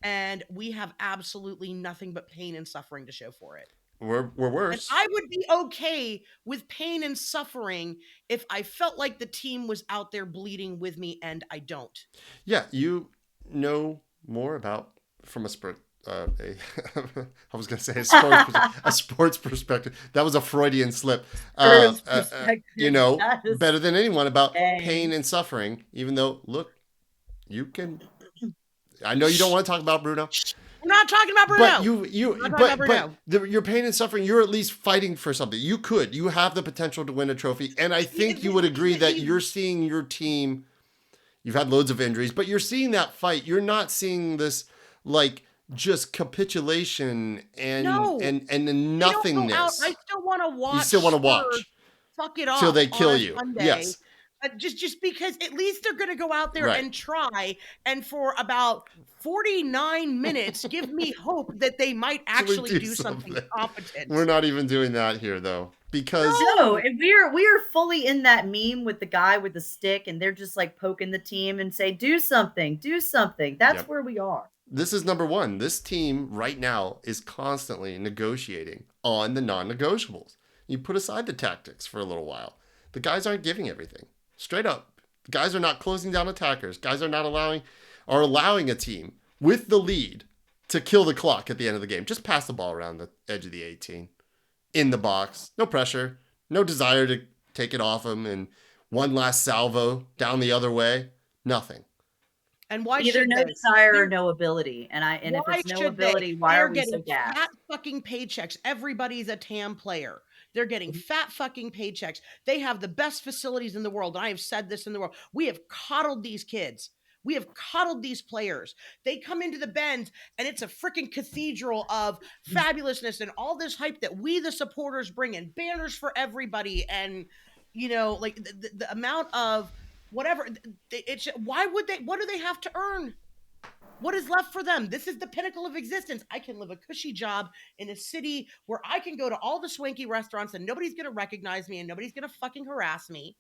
And we have absolutely nothing but pain and suffering to show for it. We're worse. And I would be okay with pain and suffering if I felt like the team was out there bleeding with me, and I don't. Yeah, you know more about from a sport. I was going to say a sports perspective. That was a Freudian slip. You know better than anyone about pain and suffering. Even though, look, you can. I know you don't want to talk about Bruno. I'm not talking about Bruno. But your pain and suffering, you're at least fighting for something. You have the potential to win a trophy, and I think you would agree that you're seeing your team You've had loads of injuries, but you're seeing that fight. You're not seeing this like just capitulation No, and they don't go out. I nothingness. still want to You still want watch to Spurs watch fuck it till up they on kill a you. Sunday. Yes. Just because at least they're going to go out there Right. and try, and for about 49 minutes give me hope that they might actually do something competent. We're not even doing that here though, because No, and we are fully in that meme with the guy with the stick, and they're just like poking the team and say, "Do something, do something." That's Yep. where we are. This is number one. This team right now is constantly negotiating on the non-negotiables. You put aside the tactics for a little while. The guys aren't giving everything. Straight up. The guys are not closing down attackers. Guys are not allowing a team with the lead to kill the clock at the end of the game. Just pass the ball around the edge of the 18. In the box. No pressure. No desire to take it off them and one last salvo down the other way. Nothing. And why Either should no they? desire or no ability. And if Why it's no should they? ability, why They're are we getting so gassed? fat fucking paychecks. Everybody's a TAM player. They're getting fat fucking paychecks. They have the best facilities in the world. And I have said this in the world. We have coddled these kids. We have coddled these players. They come into the Bends and it's a freaking cathedral of fabulousness and all this hype that we, the supporters, bring, and banners for everybody. And, like the amount of whatever, why would they, what do they have to earn? What is left for them? This is the pinnacle of existence. I can live a cushy job in a city where I can go to all the swanky restaurants and nobody's going to recognize me and nobody's going to fucking harass me.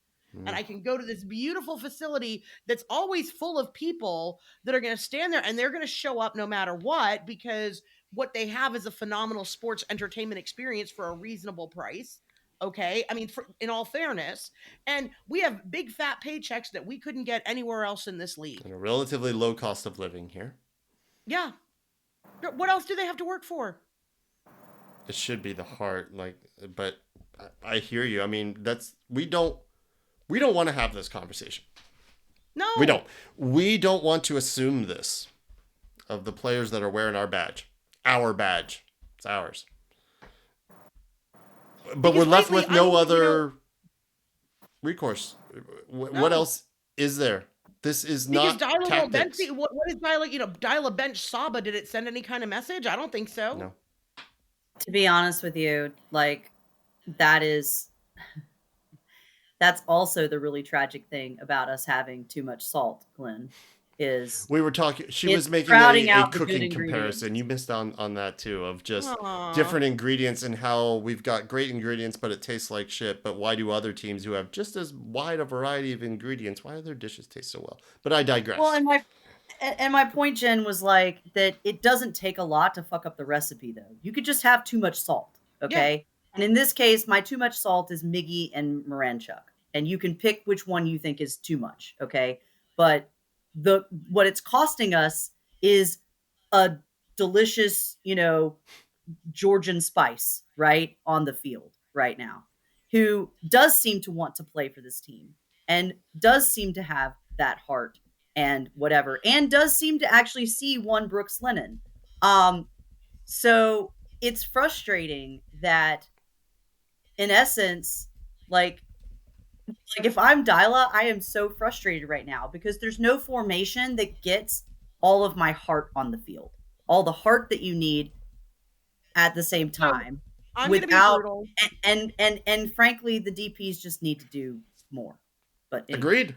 And I can go to this beautiful facility that's always full of people that are going to stand there and they're going to show up no matter what, because what they have is a phenomenal sports entertainment experience for a reasonable price. Okay. I mean, in all fairness, and we have big fat paychecks that we couldn't get anywhere else in this league. And a relatively low cost of living here. Yeah. What else do they have to work for? It should be the heart, but I hear you. I mean, we don't want to have this conversation. No. We don't want to assume this of the players that are wearing our badge. Our badge. It's ours. But we're left with no other recourse. What else is there? This is not Deila tactics. what is Deila? Deila bench Saba. Did it send any kind of message? I don't think so. No. To be honest with you, that's also the really tragic thing about us having too much salt, Glenn. We were talking, she was making a cooking comparison. You missed on that too, of just different ingredients and how we've got great ingredients, but it tastes like shit. But why do other teams who have just as wide a variety of ingredients, why do their dishes taste so well? But I digress. Well, and my point, Jen, was that it doesn't take a lot to fuck up the recipe, though. You could just have too much salt, okay? Yeah. And in this case, my too much salt is Miggy and Moranchuk. And you can pick which one you think is too much, okay? But what it's costing us is a delicious, Georgian spice, right, on the field right now, who does seem to want to play for this team and does seem to have that heart and whatever, and does seem to actually see one Brooks Lennon. So it's frustrating that, in essence, if I'm Deila, I am so frustrated right now because there's no formation that gets all of my heart on the field, all the heart that you need at the same time. I'm going to be brutal. And frankly, the DPs just need to do more. But anyway. Agreed.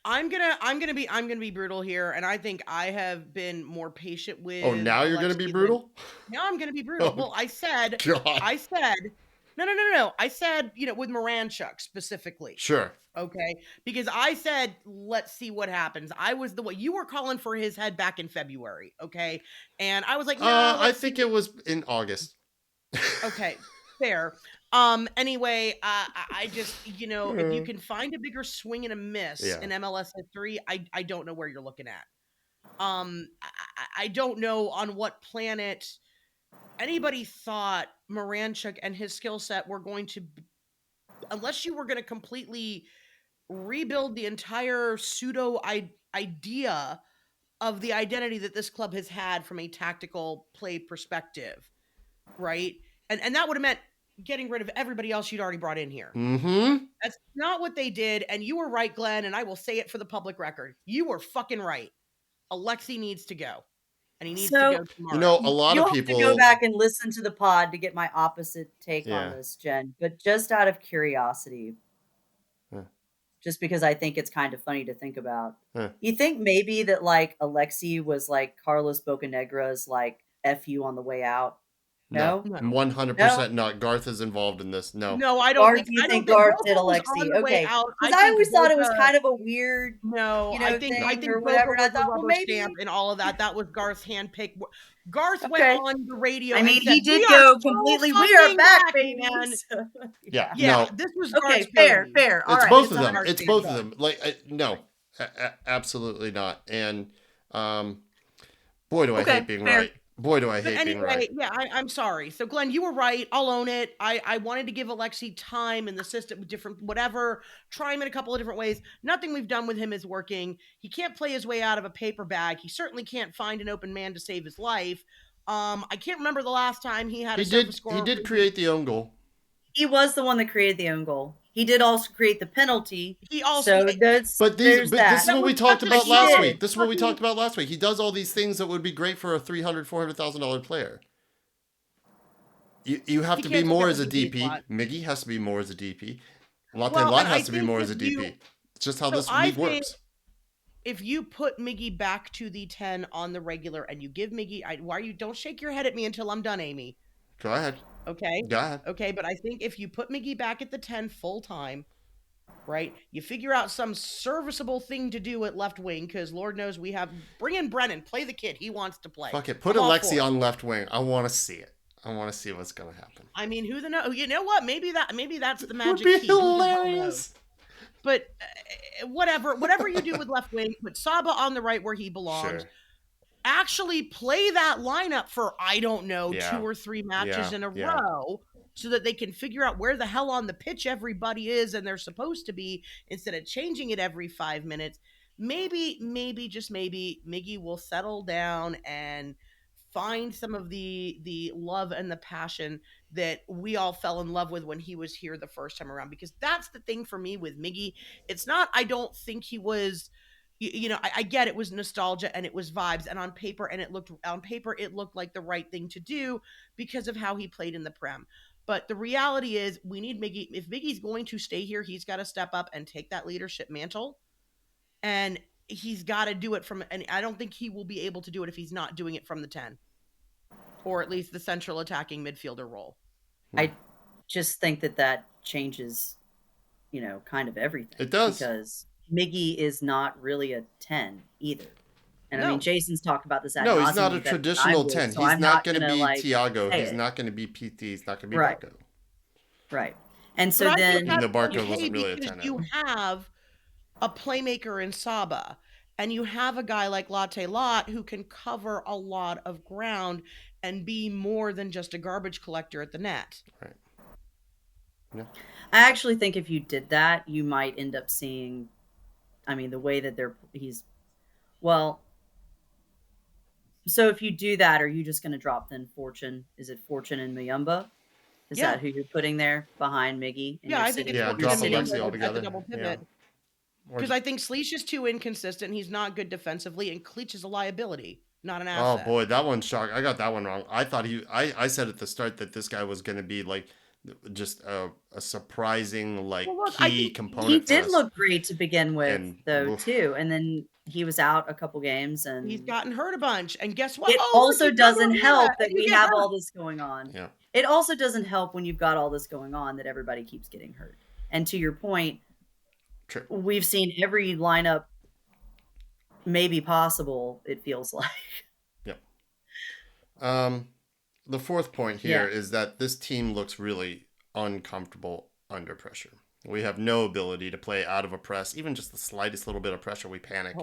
I'm gonna be brutal here, and I think I have been more patient with. Oh, now you're gonna be brutal? Now I'm gonna be brutal. Well, I said. No. I said, with Moranchuk specifically. Sure. Okay, because I said, let's see what happens. I was the one you were calling for his head back in February. Okay, and I was like, no. I think it was in August. Okay, fair. Anyway, I just, if you can find a bigger swing and a miss in MLS at 3, I don't know where you're looking at. I don't know on what planet anybody thought Moranchuk and his skill set were going to, unless you were going to completely rebuild the entire pseudo idea of the identity that this club has had from a tactical play perspective, right? And that would have meant getting rid of everybody else you'd already brought in here. Mm-hmm. That's not what they did. And you were right, Glenn. And I will say it for the public record. You were fucking right. Alexi needs to go. And he needs to go So tomorrow. A lot you'll of have to go people. back and listen to the pod to get my opposite take on Yeah. this, Jen. But just out of curiosity, just because I think it's kind of funny to think about, you think maybe that like Alexi was like Carlos Bocanegra's like F you on the way out? No, No? 100% not. Garth is involved in this. No. No, I don't Garth, think. you I don't think think Garth Boca did was Alexi? on the way Okay. out. Because I always thought it was kind of a weird, No, I think thing or Boca whatever. And I was the thought, well, rubber maybe. stamp and all of that. That was Garth's handpick. Garth went Okay. on the radio. I mean, and said, he did "We are go so completely. We are fucking back, baby. man." So, Yeah. Yeah, No. this was Okay, Garth's fair, baby. fair. All It's right. both of them. Garth's It's baby. both of them. Like, no, absolutely not. And boy, do I hate being fair. right. Boy, do I But hate being right. yeah, I'm sorry. So, Glenn, you were right. I'll own it. I wanted to give Alexi time in the system, different whatever. Try him in a couple of different ways. Nothing we've done with him is working. He can't play his way out of a paper bag. He certainly can't find an open man to save his life. I can't remember the last time he had a surface score. He did create the own goal. He was the one that created the own goal. He did also create the penalty. He also, so there's But there's that. this is what we talked about he last did. week. This is what we talked about last week. He does all these things that would be great for a $300,000, $400,000 player. You have to be more as a DP. Miggy has to be more as a DP. Latte Lot has to be more as a DP. It's just how this league works. If you put Miggy back to the 10 on the regular and you give Miggy, don't shake your head at me until I'm done, Amy. Go ahead. Okay. Go ahead. Okay, but I think if you put Miggy back at the 10 full time, right, you figure out some serviceable thing to do at left wing, because Lord knows bring in Brennan, play the kid. He wants to play. Fuck it. Put Alexi on left wing. I want to see it. I want to see what's going to happen. I mean, you know what? Maybe that's the magic Would be key. hilarious. But whatever you do with left wing, put Saba on the right where he belongs. Sure. Actually play that lineup for, I don't know, 2 or 3 matches in a row, so that they can figure out where the hell on the pitch everybody is and they're supposed to be, instead of changing it every 5 minutes. Maybe, just maybe, Miggy will settle down and find some of the love and the passion that we all fell in love with when he was here the first time around. Because that's the thing for me with Miggy. It's not, I don't think he was, I get it was nostalgia and it was vibes, and on paper it looked like the right thing to do because of how he played in the Prem. But the reality is, we need Miggy. If Miggy's going to stay here, he's got to step up and take that leadership mantle. And he's got to do it and I don't think he will be able to do it if he's not doing it from the 10. Or at least the central attacking midfielder role. I just think that changes, kind of everything. It does. Because Miggy is not really a 10 either. And I mean, Jason's talked about this. No, he's not a traditional 10. So he's not going to be Thiago. He's not going to be PT. He's not going to be right. Barco. Right. And so then... the Barco wasn't really a 10. You have a playmaker in Saba, and you have a guy like Latte Lot who can cover a lot of ground and be more than just a garbage collector at the net. Right. Yeah. I actually think if you did that, you might end up seeing, the way that so if you do that, are you just going to drop then Fortune? Is it Fortune and Muyumba? Is that who you're putting there behind Miggy? Yeah, I think drop Alexi altogether. Because I think Sleesh is too inconsistent. He's not good defensively, and Cleach is a liability, not an asset. Oh boy, that one's shocked. I got that one wrong. I thought I said at the start that this guy was going to be like just a surprising key component. He did look great to begin with, too, and then he was out a couple games, and he's gotten hurt a bunch. And guess what? It also doesn't help that we have all this going on. Yeah. It also doesn't help when you've got all this going on that everybody keeps getting hurt. And to your point, true. We've seen every lineup maybe possible, it feels like. Yep. The fourth point here is that this team looks really uncomfortable under pressure. We have no ability to play out of a press, even just the slightest little bit of pressure. We panic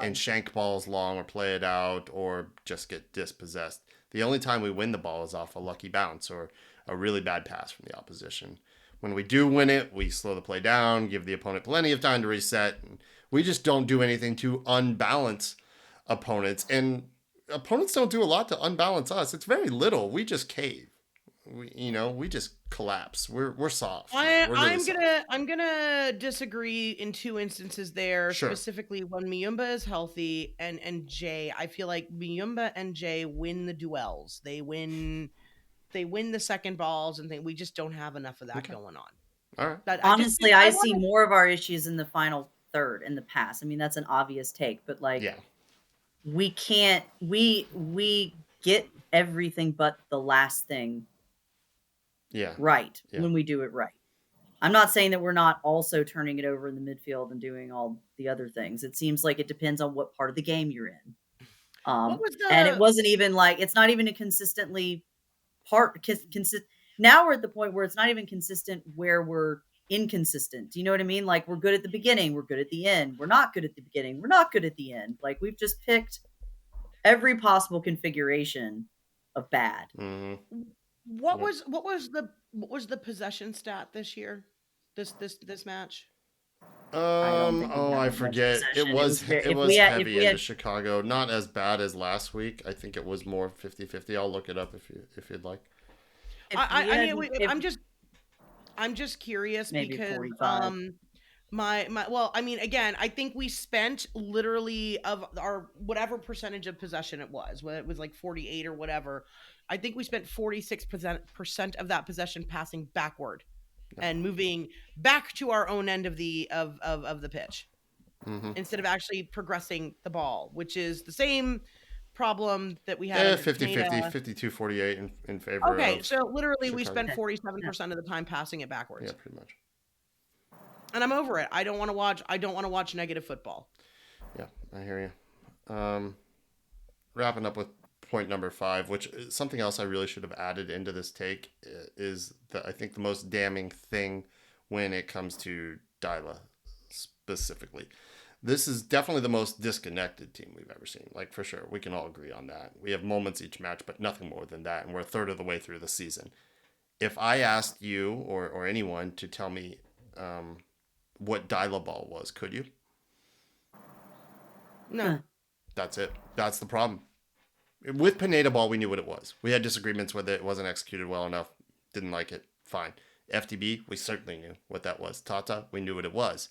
and shank balls long or play it out or just get dispossessed. The only time we win the ball is off a lucky bounce or a really bad pass from the opposition. When we do win it, we slow the play down, give the opponent plenty of time to reset. And we just don't do anything to unbalance opponents. And opponents don't do a lot to unbalance us. It's very little. We just cave. we just collapse. We're soft. I'm really soft. gonna disagree in two instances there, Sure. specifically when Miyumba is healthy and Jay. I feel like Miyumba and Jay win the duels. They win the second balls, and we just don't have enough of that going on. All right. Honestly, I see more of our issues in the final third in the pass. I mean, that's an obvious take, but like, Yeah. we can't. We get everything but the last thing. Yeah. Right when we do it right. I'm not saying that we're not also turning it over in the midfield and doing all the other things. It seems like it depends on what part of the game you're in. And it wasn't even like, it's not even a consistently now we're at the point where it's not even consistent where we're inconsistent. Do you know what I mean? Like, we're good at the beginning, we're good at the end. We're not good at the beginning, we're not good at the end. Like, we've just picked every possible configuration of bad. Mm-hmm. What was the possession stat this year? This match? I forget. It was heavy into Chicago. Not as bad as last week. I think it was more 50-50. I'll look it up if you'd like. I'm just curious because 45. well, I mean, again, I think we spent literally of our whatever percentage of possession it was, whether it was like 48 or whatever. I think we spent 46% of that possession passing backward and moving back to our own end of the pitch instead of actually progressing the ball, which is the same problem that we had. 50-50, 52-48 in favor of. Okay, so literally Chicago. We spent 47% of the time passing it backwards. Yeah, pretty much. And I'm over it. I don't want to watch negative football. Yeah, I hear you. Wrapping up with point number 5, which is something else I really should have added into this take, is that I think the most damning thing when it comes to Deila specifically. This is definitely the most disconnected team we've ever seen. Like, for sure. We can all agree on that. We have moments each match, but nothing more than that. And we're a third of the way through the season. If I asked you or anyone to tell me what Deila ball was, could you? No. That's it. That's the problem. With Pineda ball, we knew what it was. We had disagreements with it. It wasn't executed well enough. Didn't like it. Fine. FTB, we certainly knew what that was. Tata, we knew what it was.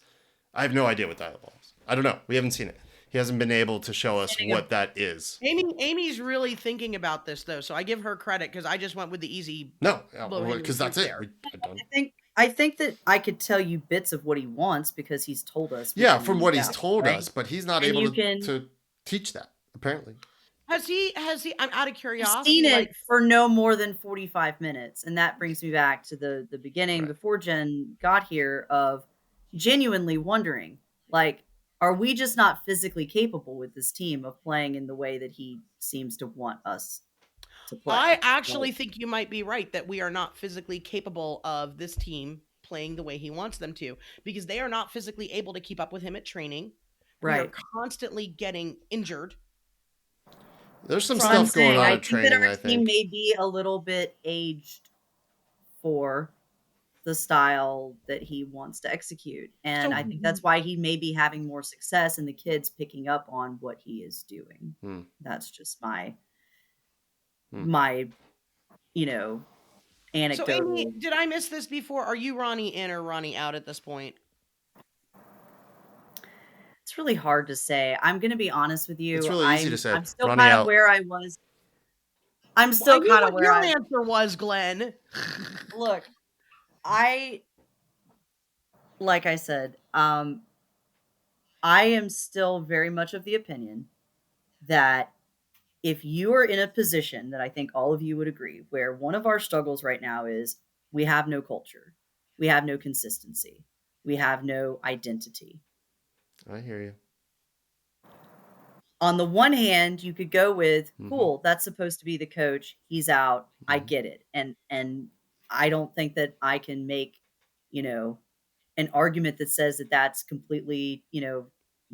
I have no idea what Deila ball is. I don't know. We haven't seen it. He hasn't been able to show us what that is. Amy's really thinking about this, though, so I give her credit because I just went with the easy. No, because that's it. I think that I could tell you bits of what he wants because he's told us. Yeah, from what he's told us, but he's not able to teach that, apparently. Has he? I'm out of curiosity. He's seen it for no more than 45 minutes. And that brings me back to the beginning before Jenn got here of genuinely wondering, like, are we just not physically capable with this team of playing in the way that he seems to want us to play? I actually think you might be right that we are not physically capable of this team playing the way he wants them to, because they are not physically able to keep up with him at training. Right. We are constantly getting injured. There's some stuff going on at training, I think. Team may be a little bit aged for the style that he wants to execute. And I think that's why he may be having more success and the kids picking up on what he is doing. That's just my anecdote. So Amy, did I miss this before? Are you Ronnie in or Ronnie out at this point? It's really hard to say. I'm going to be honest with you. It's really easy to say. I'm still kind of where I was. I'm still kind of where your answer was, Glenn. Look, like I said, I am still very much of the opinion that if you are in a position that I think all of you would agree, where one of our struggles right now is we have no culture, we have no consistency, we have no identity. I hear you. On the one hand, you could go with, cool, that's supposed to be the coach. He's out. I get it. And I don't think that I can make, an argument that says that that's completely,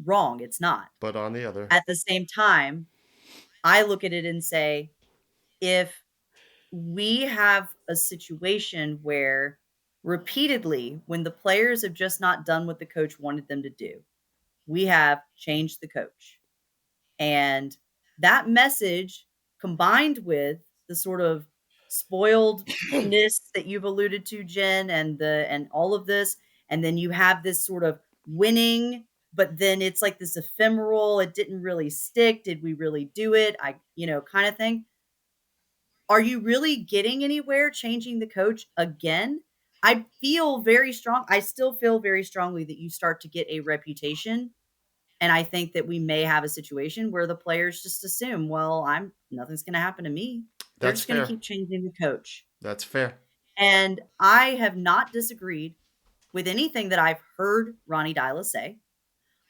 wrong. It's not. But on the other. At the same time, I look at it and say, if we have a situation where repeatedly, when the players have just not done what the coach wanted them to do, we have changed the coach. And that message, combined with the sort of spoiledness that you've alluded to, Jen, and all of this, and then you have this sort of winning, but then it's like this ephemeral, it didn't really stick. Did we really do it? Kind of thing. Are you really getting anywhere changing the coach again? I still feel very strongly that you start to get a reputation. And I think that we may have a situation where the players just assume, well, nothing's going to happen to me. They're That's just going to fair. keep changing the coach. That's fair. And I have not disagreed with anything that I've heard Ronnie Deila say.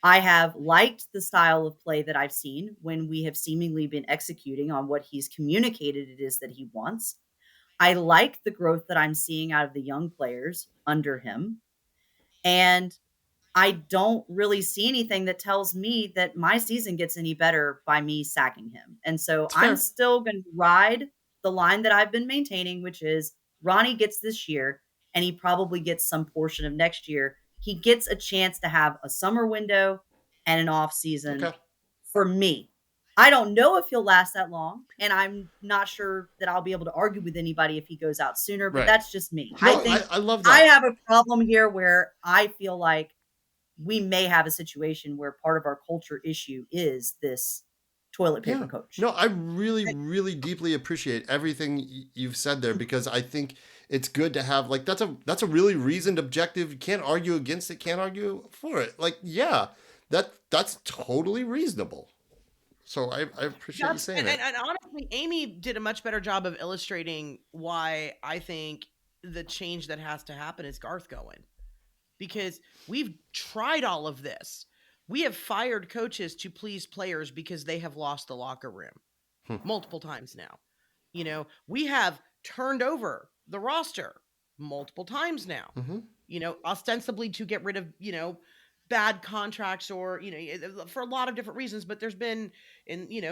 I have liked the style of play that I've seen when we have seemingly been executing on what he's communicated it is that he wants. I like the growth that I'm seeing out of the young players under him. And I don't really see anything that tells me that my season gets any better by me sacking him. And so It's I'm fair. still going to ride the line that I've been maintaining, which is Ronnie gets this year and he probably gets some portion of next year. He gets a chance to have a summer window and an off season Okay. for me. I don't know if he'll last that long, and I'm not sure that I'll be able to argue with anybody if he goes out sooner, but Right. that's just me. I No, think I love I that. have a problem here where I feel like we may have a situation where part of our culture issue is this toilet paper Yeah. coach. No, I really, really deeply appreciate everything you've said there, because I think it's good to have, like, that's a really reasoned objective. You can't argue against it, can't argue for it. Like, yeah, that's totally reasonable. So I appreciate you That's saying and, it. and, and honestly, Amy did a much better job of illustrating why I think the change that has to happen is Garth going. Because we've tried all of this. We have fired coaches to please players because they have lost the locker room Hmm. multiple times now. We have turned over the roster multiple times now. Mm-hmm. Ostensibly to get rid of, bad contracts or, for a lot of different reasons. But there's been,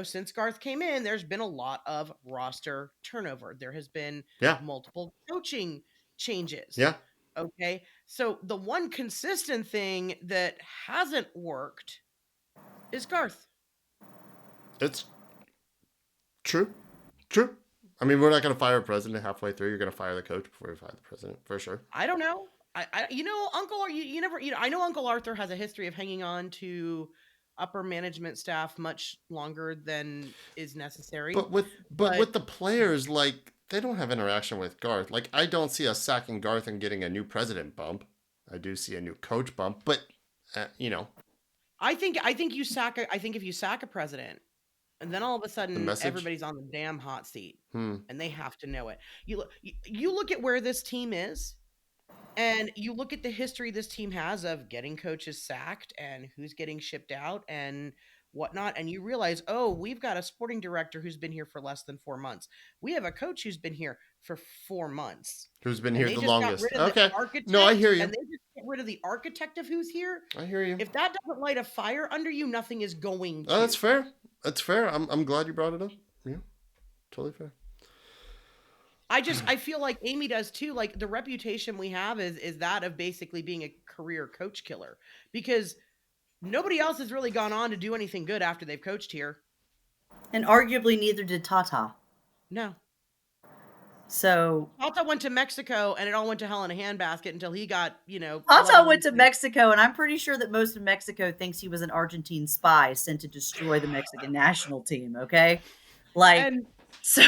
since Garth came in, there's been a lot of roster turnover. There has been Yeah. multiple coaching changes. Yeah. Okay. So the one consistent thing that hasn't worked is Garth. It's true. True. I mean, we're not going to fire a president halfway through. You're going to fire the coach before you fire the president, for sure. I don't know. Uncle, you never, I know Uncle Arthur has a history of hanging on to upper management staff much longer than is necessary. But with the players, like, they don't have interaction with Garth. Like, I don't see us sacking Garth and getting a new president bump. I do see a new coach bump, but I think I think if you sack a president, and then all of a the sudden message. everybody's on the damn hot seat, Hmm. and they have to know it. You look at where this team is, and you look at the history this team has of getting coaches sacked and who's getting shipped out and whatnot, and you realize, oh, we've got a sporting director who's been here for less than 4 months. We have a coach who's been here for 4 months. Who's been And here they the just got longest? rid of the Okay. architect. No, I hear you. And they just get rid of the architect of who's here. I hear you. If that doesn't light a fire under you, nothing is going to. Oh, that's fair. That's fair. I'm glad you brought it up. Yeah, totally fair. I feel like Amy does too. Like the reputation we have is that of basically being a career coach killer, because nobody else has really gone on to do anything good after they've coached here. And arguably neither did Tata. No. So Tata went to Mexico and it all went to hell in a handbasket until he got, Tata went to Mexico, and I'm pretty sure that most of Mexico thinks he was an Argentine spy sent to destroy the Mexican national team. Okay, like and so.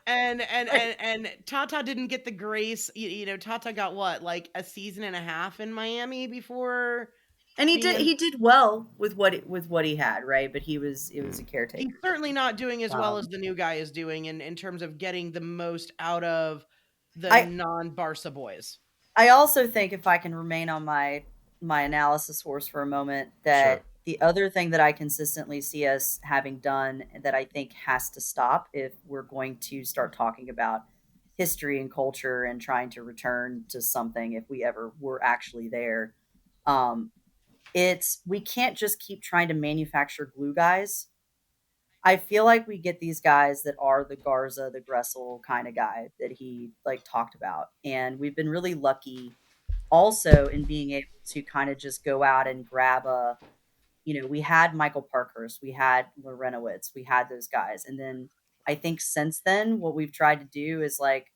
and Tata didn't get the grace. Tata got what, like a season and a half in Miami before. And he did well with what he had, right? But it was a caretaker. He's certainly not doing as well as the new guy is doing in terms of getting the most out of the non-Barca boys. I also think, if I can remain on my analysis horse for a moment, that Sure. the other thing that I consistently see us having done that I think has to stop if we're going to start talking about history and culture and trying to return to something, if we ever were actually there, we can't just keep trying to manufacture glue guys. I feel like we get these guys that are the Garza, the Gressel kind of guy that he talked about. And we've been really lucky also in being able to kind of just go out and grab we had Michael Parkhurst, we had Lorenowitz, we had those guys. And then I think since then, what we've tried to do is like,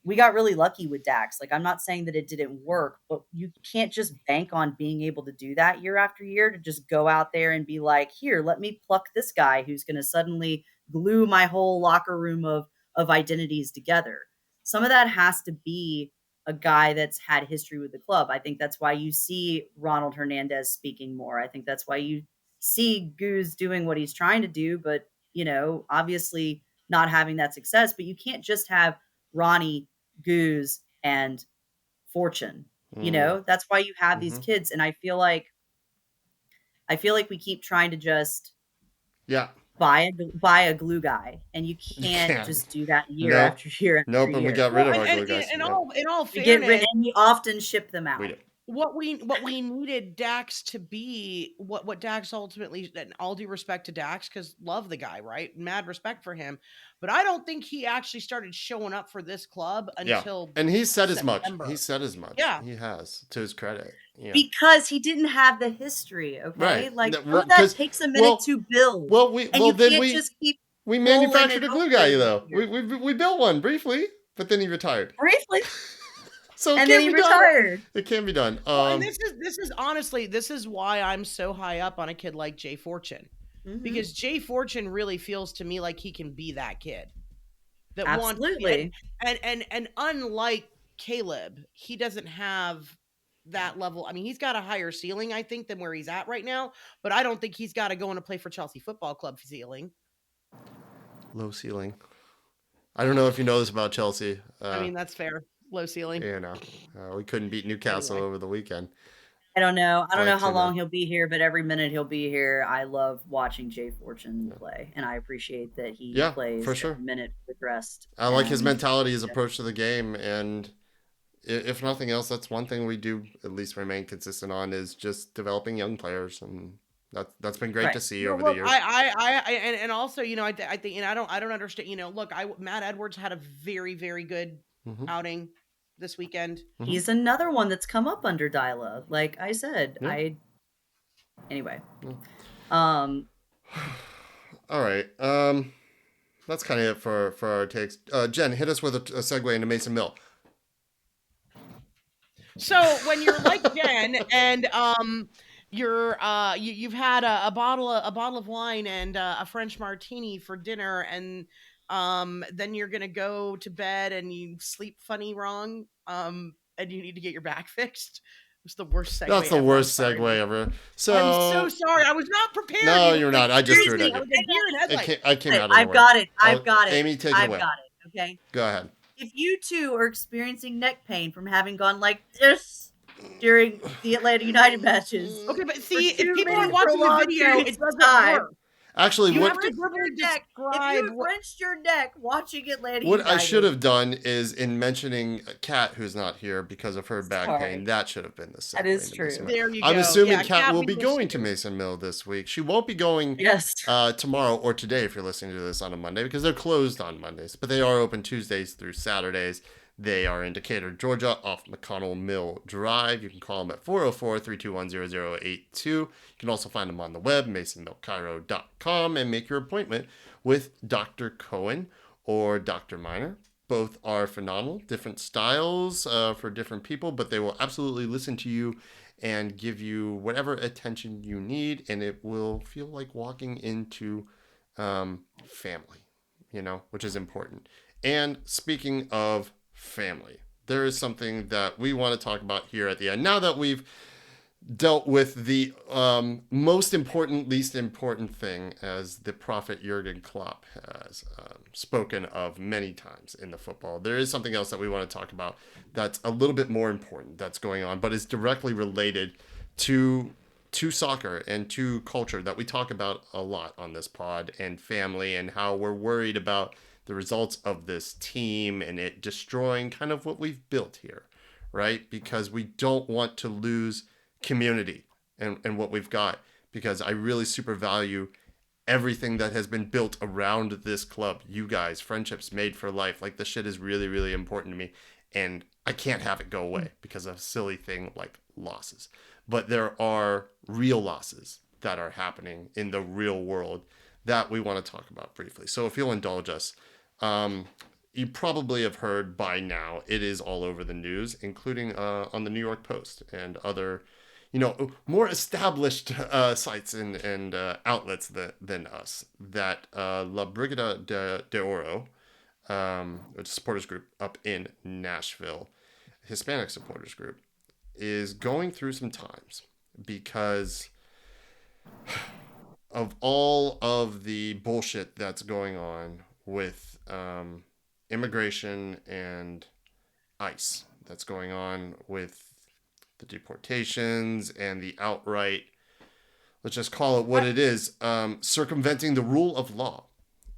we got really lucky with Dax. Like, I'm not saying that it didn't work, but you can't just bank on being able to do that year after year to just go out there and be like, here, let me pluck this guy who's going to suddenly glue my whole locker room of identities together. Some of that has to be a guy that's had history with the club. I think that's why you see Ronald Hernandez speaking more. I think that's why you see Goose doing what he's trying to do, but, obviously not having that success. But you can't just have Ronnie, Goose, and Fortune. That's why you have these kids. And I feel like we keep trying to just buy a glue guy, and you can't just do that year after year after Nope, year. and we got rid of our glue guys. In all We get rid, fairness, and we often ship them out. We do. what we needed Dax to be, what Dax ultimately, and all due respect to Dax, because love the guy, right? Mad respect for him, but I don't think he actually started showing up for this club until and he said September. as much. He said as much. Yeah, he has, to his credit. Yeah. Because he didn't have the history, okay? Right. Like, Well, that takes a minute to build. We manufactured a glue guy though. We built one briefly, but then he retired. Briefly. So and then he retired. It can be done. And this is honestly, this is why I'm so high up on a kid like Jay Fortune, because Jay Fortune really feels to me like he can be that kid. That Absolutely. And unlike Caleb, he doesn't have that level. I mean, he's got a higher ceiling, I think, than where he's at right now, but I don't think he's got to go and play for Chelsea Football Club ceiling. Low ceiling. I don't know if you know this about Chelsea. I mean, that's fair. Low ceiling. We couldn't beat Newcastle over the weekend. I don't know how long he'll be here, but every minute he'll be here. I love watching Jay Fortune play, and I appreciate that he plays for sure. every minute with rest. I like his mentality, his approach to the game, and if nothing else, that's one thing we do at least remain consistent on, is just developing young players, and that's been great to see over the years. And also, I think, and I don't understand. Look, Matt Edwards had a very, very good outing this weekend. He's another one that's come up under Deila. Like I said, anyway. All right. That's kind of it for our takes. Jen, hit us with a segue into Mason Mill. So when you're like Jen and you've had a bottle of wine and a French martini for dinner, and then you're gonna go to bed and you sleep funny wrong, and you need to get your back fixed. It's the worst segue. That's the worst segue ever. So I'm so sorry. I was not prepared. No, you're not. I just threw it at you. I came out of I've got it. I've got it. Amy, take it away. I've got it. Okay. Go ahead. If you two are experiencing neck pain from having gone like this during the Atlanta United matches, okay, but see, if people are watching the video, it doesn't work. Actually, you what have to verbally describe. If you wrenched your neck watching Atlanta what United, I should have done is, in mentioning Kat, who's not here because of her back pain, that should have been the segue. That is true. There you go. I'm assuming Kat will be going to Mason Mill this week. She won't be going tomorrow or today if you're listening to this on a Monday, because they're closed on Mondays, but they are open Tuesdays through Saturdays. They are in Decatur, Georgia, off McConnell Mill Drive. You can call them at 404-321-0082. You can also find them on the web, masonmillcairo.com, and make your appointment with Dr. Cohen or Dr. Miner. Both are phenomenal, different styles for different people, but they will absolutely listen to you and give you whatever attention you need, and it will feel like walking into family, which is important. And speaking of family, there is something that we want to talk about here at the end. Now that we've dealt with the most important, least important thing, as the prophet Jurgen Klopp has spoken of many times in the football, there is something else that we want to talk about that's a little bit more important that's going on, but is directly related to soccer and to culture that we talk about a lot on this pod, and family, and how we're worried about the results of this team and it destroying kind of what we've built here, right? Because we don't want to lose community and what we've got, because I really super value everything that has been built around this club. You guys, friendships made for life. Like, this shit is really, really important to me, and I can't have it go away because of a silly thing like losses. But there are real losses that are happening in the real world that we want to talk about briefly. So if you'll indulge us, you probably have heard by now, it is all over the news, including on the New York Post and other, more established sites and outlets than us, that La Brigada de Oro, a supporters group up in Nashville, Hispanic supporters group, is going through some times because of all of the bullshit that's going on with immigration and ICE, that's going on with the deportations and the outright, let's just call it what it is, circumventing the rule of law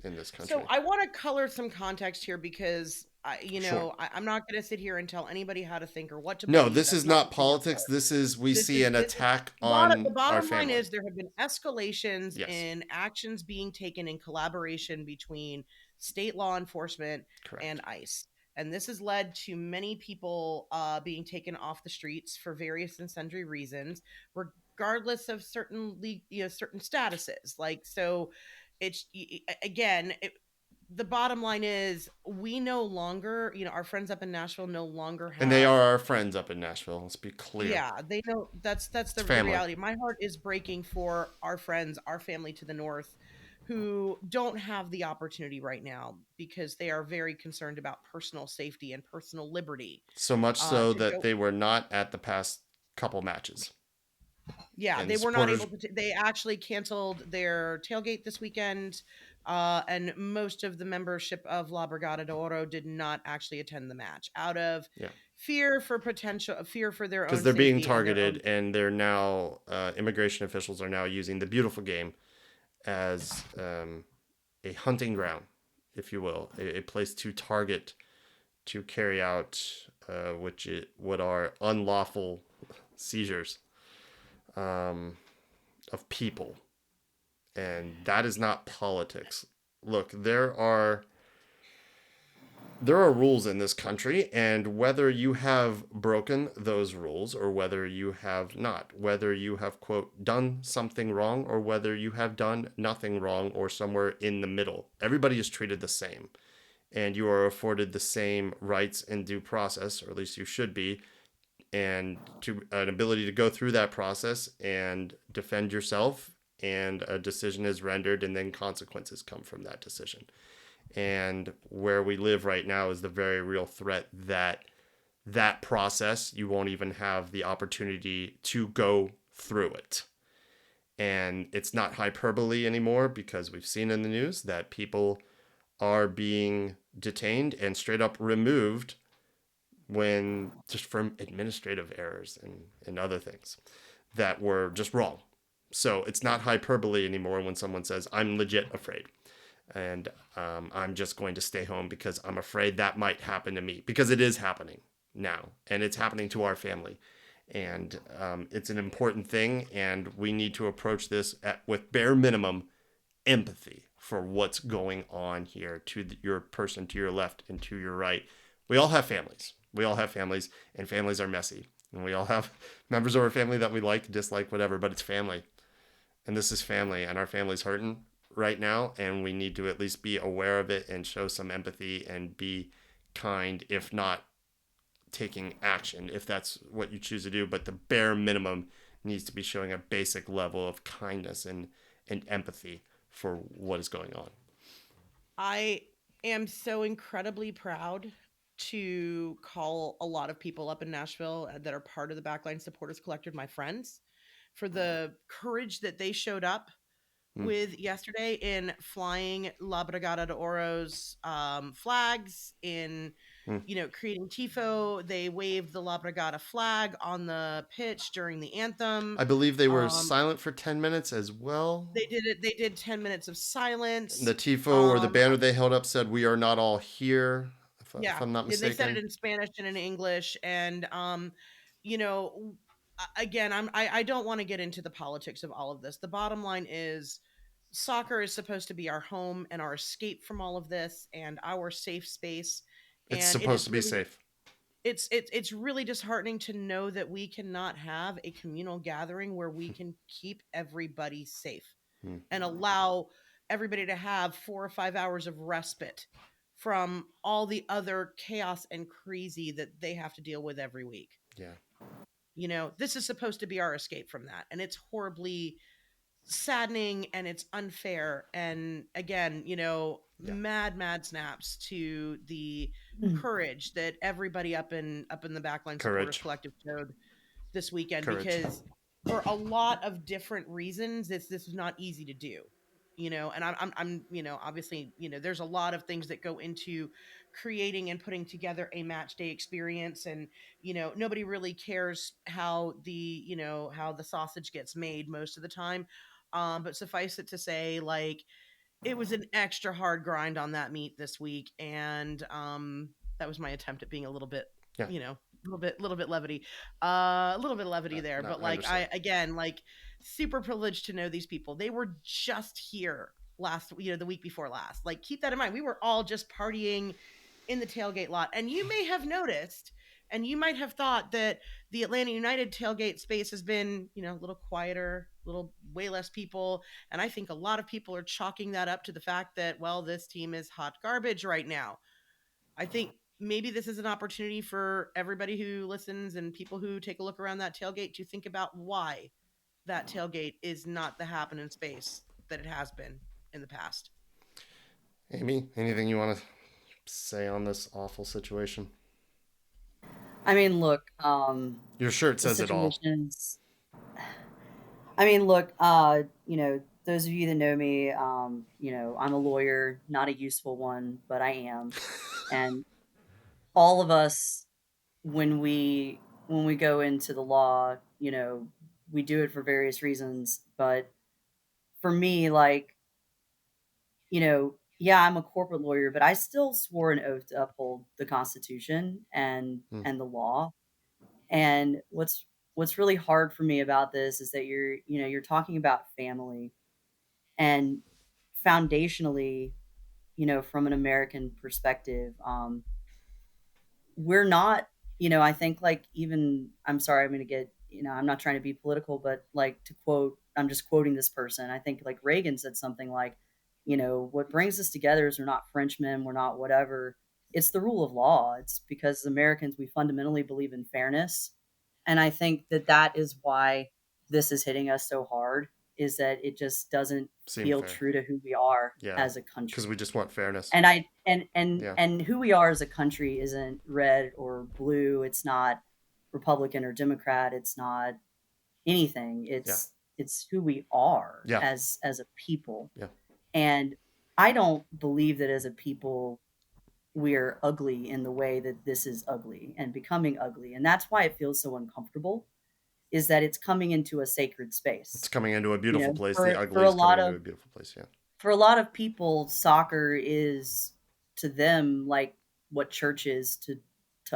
in this country. So I want to color some context here because Sure. I'm not going to sit here and tell anybody how to think or what to No, believe. this That's is not not what we're here politics. for. This is, we see an This is attack the on our bottom line family. is there have been escalations Yes. in actions being taken in collaboration between state law enforcement Correct. and ICE. And this has led to many people being taken off the streets for various and sundry reasons, regardless of certain statuses. Like, so it's again, the bottom line is we no longer, our friends up in Nashville no longer And they are have. our friends up in Nashville. Let's be clear. Yeah, they know that's It's the family. reality. My heart is breaking for our friends, our family to the north, who don't have the opportunity right now because they are very concerned about personal safety and personal liberty. So much so To that go, they were not at the past couple matches. yeah, And the they were not supporters, able to. They actually canceled their tailgate this weekend, and most of the membership of La Brigada de Oro did not actually attend the match out of yeah, fear for their because own they're being safety and their targeted, own. and they're now immigration officials are now using the beautiful game as a hunting ground, if you will, a place to target, to carry out what are unlawful seizures of people, and that is not politics. Look, there are rules in this country, and whether you have broken those rules or whether you have not, whether you have, quote, done something wrong or whether you have done nothing wrong or somewhere in the middle, everybody is treated the same. And you are afforded the same rights and due process, or at least you should be, and to an ability to go through that process and defend yourself. And a decision is rendered, and then consequences come from that decision. And where we live right now is the very real threat that that process, you won't even have the opportunity to go through it. And it's not hyperbole anymore, because we've seen in the news that people are being detained and straight up removed when just from administrative errors and other things that were just wrong. So it's not hyperbole anymore when someone says, I'm legit afraid. And I'm just going to stay home because I'm afraid that might happen to me, because it is happening now, and it's happening to our family. And it's an important thing, and we need to approach this with bare minimum empathy for what's going on here, to your person to your left and to your right. We all have families. We all have families, and families are messy. And we all have members of our family that we like, dislike, whatever, but it's family. And this is family, and our family's hurting right now, and we need to at least be aware of it and show some empathy and be kind, if not taking action, if that's what you choose to do. But the bare minimum needs to be showing a basic level of kindness and empathy for what is going on. I am so incredibly proud to call a lot of people up in Nashville that are part of the Backline Supporters Collective my friends for the courage that they showed up Mm. with yesterday in flying La Brigada de Oro's flags, in Mm. creating tifo. They waved the La Brigada flag on the pitch during the anthem. I believe they were Um, silent for 10 minutes as well. they did it. They did 10 minutes of silence. The tifo or the Um, banner they held up said, "We are not all here," if Yeah, I'm not they said it mistaken. in Spanish and in English, and you know, again, I don't want to get into the politics of all of this. The bottom line is, soccer is supposed to be our home and our escape from all of this and our safe space, It's and it supposed is to be really safe. it's really disheartening to know that we cannot have a communal gathering where we can keep everybody safe Mm. and allow everybody to have 4 or 5 hours of respite from all the other chaos and crazy that they have to deal with every week. Yeah. This is supposed to be our escape from that. And it's horribly saddening and it's unfair. And again, Yeah. mad snaps to the Mm. courage that everybody up in the Backline Supporters Courage. Collective showed this weekend, Courage. because for a lot of different reasons, this was not easy to do. And I'm obviously, there's a lot of things that go into creating and putting together a match day experience. And nobody really cares how the sausage gets made most of the time. But suffice it to say, like, it was an extra hard grind on that meat this week. And that was my attempt at being a little bit, Yeah. little bit levity, a little bit of levity there. No, But I like, understand. again, like, super privileged to know these people. They were just here the week before last. Like, keep that in mind. We were all just partying in the tailgate lot. And you may have noticed, and you might have thought that the Atlanta United tailgate space has been, a little quieter, little way less people. And I think a lot of people are chalking that up to the fact that, well, this team is hot garbage right now. I think maybe this is an opportunity for everybody who listens and people who take a look around that tailgate to think about why that tailgate is not the happening space that it has been in the past. Amy, anything you want to say on this awful situation? I mean, look, Your shirt the says it all. situation's. I mean, look, those of you that know me, I'm a lawyer, not a useful one, but I am. And all of us, when we go into the law, we do it for various reasons. But for me, like, yeah, I'm a corporate lawyer, but I still swore an oath to uphold the Constitution and Hmm. and the law. And what's really hard for me about this is that you're talking about family, and foundationally, from an American perspective, we're not, I think, like, even, I'm sorry, I'm going to get, I'm not trying to be political, but like, to quote, I'm just quoting this person. I think like Reagan said something like, what brings us together is we're not Frenchmen, we're not whatever. It's the rule of law. It's because as Americans, we fundamentally believe in fairness. And I think that that is why this is hitting us so hard, is that it just doesn't Seem feel fair. true to who we are Yeah. as a country. Because we just want fairness. And I and and Yeah. and who we are as a country isn't red or blue. It's not Republican or Democrat. It's not anything. It's who we are Yeah. as a people. Yeah. And I don't believe that as a people we're ugly in the way that this is ugly and becoming ugly. And that's why it feels so uncomfortable, is that it's coming into a sacred space. It's coming into a beautiful place. The ugly For a is coming lot into of a beautiful place. Yeah. for a lot of people, soccer is to them like what church is to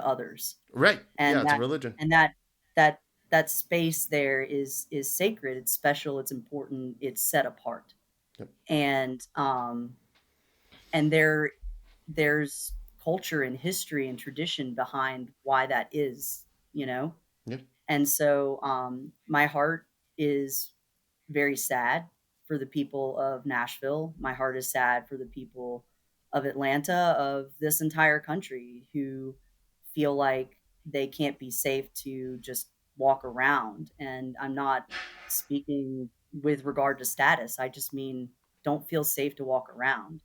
others. Right. Yeah. And It's a religion. that that space there is sacred. It's special. It's important. It's set apart. Yep. And there's culture and history and tradition behind why that is. Yeah. And so my heart is very sad for the people of Nashville. My heart is sad for the people of Atlanta, of this entire country, who feel like they can't be safe to just walk around. And I'm not speaking with regard to status. I just mean don't feel safe to walk around.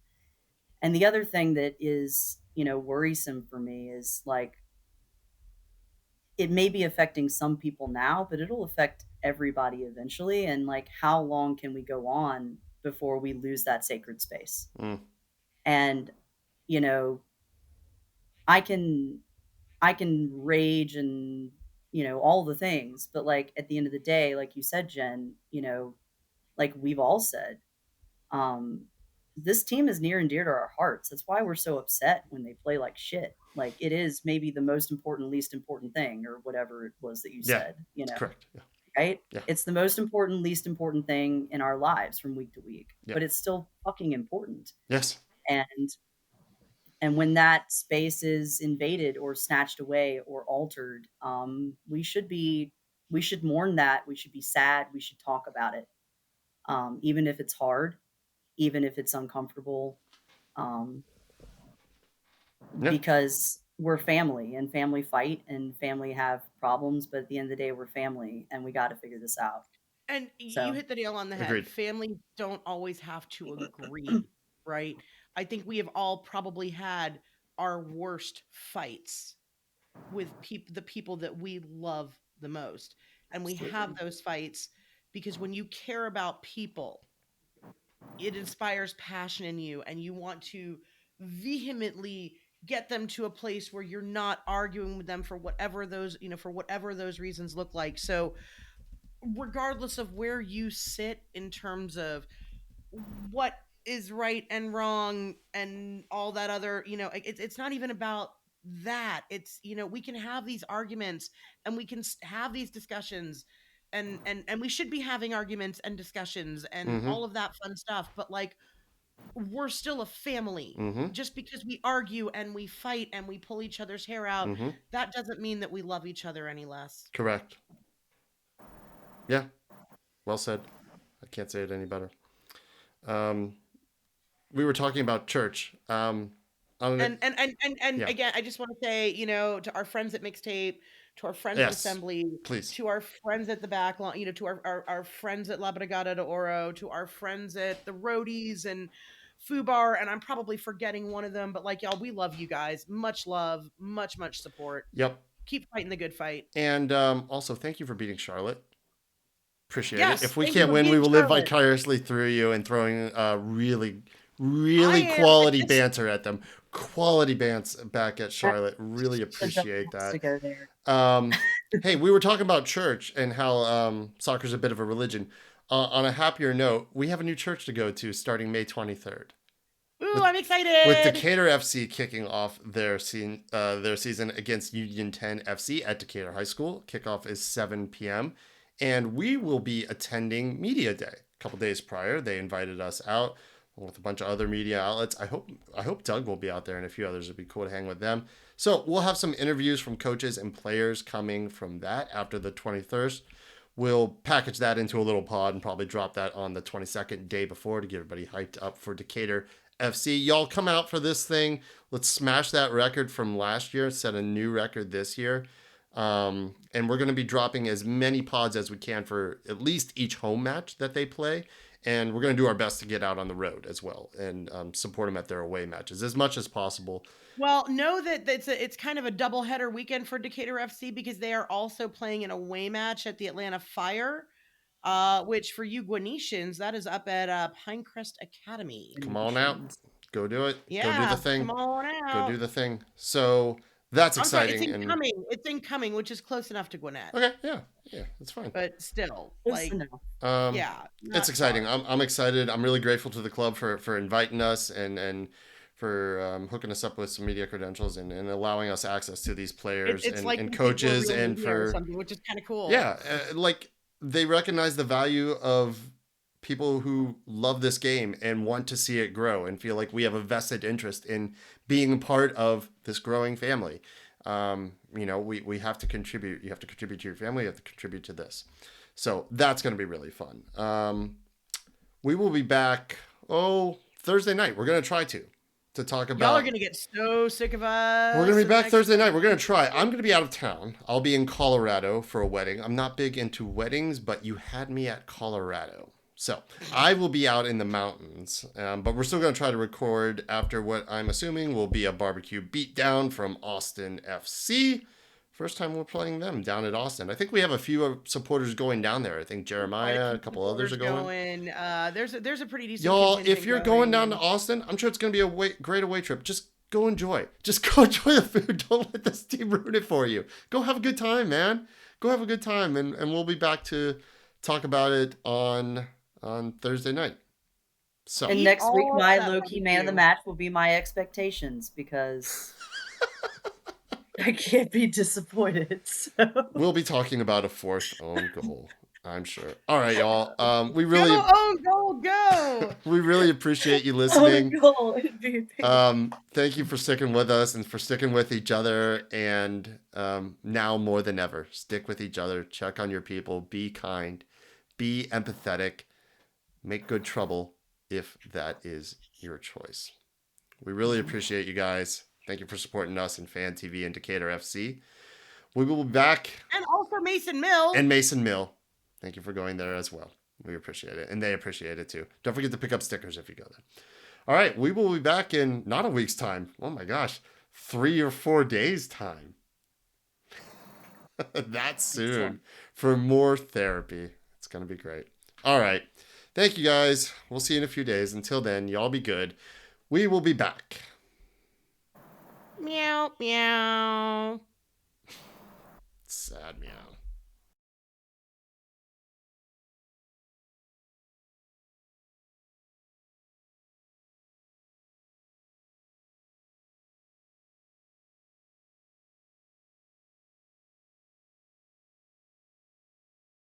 And the other thing that is, worrisome for me is, like, it may be affecting some people now, but it'll affect everybody eventually. And like, how long can we go on before we lose that sacred space? Mm. And, you know, I can rage and, all the things, but like at the end of the day, like you said, Jen, like we've all said, um, this team is near and dear to our hearts. That's why we're so upset when they play like shit. Like, it is maybe the most important, least important thing, or whatever it was that you Yeah. said, Correct. Yeah. right? Yeah. It's the most important, least important thing in our lives from week to week, Yeah. but it's still fucking important. Yes. And when that space is invaded or snatched away or altered, we should mourn that. We should be sad. We should talk about it, even if it's hard. even if it's uncomfortable, Yeah. because we're family, and family fight and family have problems, but at the end of the day, we're family and we got to figure this out. And you So hit the nail on the head. Agreed. Families don't always have to agree, right? I think we have all probably had our worst fights with the people that we love the most. And we have absolutely. those fights because when you care about people, it inspires passion in you, and you want to vehemently get them to a place where you're not arguing with them for whatever those, for whatever those reasons look like. So regardless of where you sit in terms of what is right and wrong and all that other, it's not even about that. It's, we can have these arguments, and we can have these discussions, and we should be having arguments and discussions and Mm-hmm. all of that fun stuff, but like, we're still a family. Mm-hmm. Just because we argue and we fight and we pull each other's hair out, Mm-hmm. that doesn't mean that we love each other any less. Correct. Yeah. Well said. I can't say it any better. We were talking about church. And Yeah. again, I just want to say, to our friends at Mixtape, to our friends at Yes. Assembly, Please. to our friends at the back line, to our friends at La Brigada de Oro, to our friends at the Roadies and Fubar, and I'm probably forgetting one of them, but like, y'all, we love you guys. Much love, much support. Yep. Keep fighting the good fight. And also, thank you for beating Charlotte. Appreciate it. Yes, If we thank you can't for win, we beating will live Charlotte. vicariously through you and throwing really I am- quality it's- banter at them. Quality bants back at Charlotte. Really appreciate To that. go there. Hey, we were talking about church and how soccer's a bit of a religion. On a happier note, we have a new church to go to starting May 23rd. Ooh, I'm excited. With Decatur FC kicking off their season against Union 10 FC at Decatur High School. Kickoff is 7 p.m. And we will be attending Media Day. A couple days prior, they invited us out with a bunch of other media outlets. I hope Doug will be out there and a few others. It'd be cool to hang with them. So we'll have some interviews from coaches and players coming from that after the 23rd. We'll package that into a little pod and probably drop that on the 22nd, day before, to get everybody hyped up for Decatur FC. Y'all come out for this thing. Let's smash that record from last year, set a new record this year. And we're going to be dropping as many pods as we can for at least each home match that they play. And we're going to do our best to get out on the road as well and support them at their away matches as much as possible. Well, know that it's kind of a doubleheader weekend for Decatur FC, because they are also playing an away match at the Atlanta Fire, which for you Guanetians, that is up at Pinecrest Academy. Come on out. Go do it. Yeah, go do the thing. come on out. Go do the thing. So that's exciting. I'm sorry, it's incoming, which is close enough to Gwinnett. Okay, yeah, that's fine. But still, yeah, it's exciting. I'm excited. I'm really grateful to the club for inviting us and for hooking us up with some media credentials and allowing us access to these players and coaches and for something, which is kind of cool. Yeah, like they recognize the value of people who love this game and want to see it grow and feel like we have a vested interest in being a part of this growing family. We have to contribute. You have to contribute to your family. You have to contribute to this. So that's going to be really fun. We will be back, Thursday night. We're going to try to talk about... Y'all are going to get so sick of us. We're going to be back Thursday night. We're going to try. I'm going to be out of town. I'll be in Colorado for a wedding. I'm not big into weddings, but you had me at Colorado. So I will be out in the mountains, but we're still going to try to record after what I'm assuming will be a barbecue beatdown from Austin FC. First time we're playing them down at Austin. I think we have a few supporters going down there. I think Jeremiah, a couple others are going. There's a pretty decent. Y'all, if you're going down to Austin, I'm sure it's going to be a great away trip. Just go enjoy. Just go enjoy the food. Don't let this team ruin it for you. Go have a good time, man. Go have a good time, and we'll be back to talk about it on Thursday night. So and next week, my low-key man of the match will be my expectations, because I can't be disappointed. So. We'll be talking about a fourth own goal, I'm sure. All right, y'all. We really go. We really appreciate you listening. Goal. Thank you for sticking with us and for sticking with each other. And now more than ever, stick with each other. Check on your people. Be kind. Be empathetic. Make good trouble. if that is your choice. We really appreciate you guys. Thank you for supporting us in FanTV and Decatur FC. We will be back. And also Mason Mill. And Mason Mill. Thank you for going there as well. We appreciate it. And they appreciate it too. Don't forget to pick up stickers if you go there. All right. We will be back in not a week's time. Oh my gosh. 3 or 4 days' time. That soon. For more therapy. It's going to be great. All right. Thank you guys. We'll see you in a few days. Until then, y'all be good. We will be back. Meow, meow. Sad meow.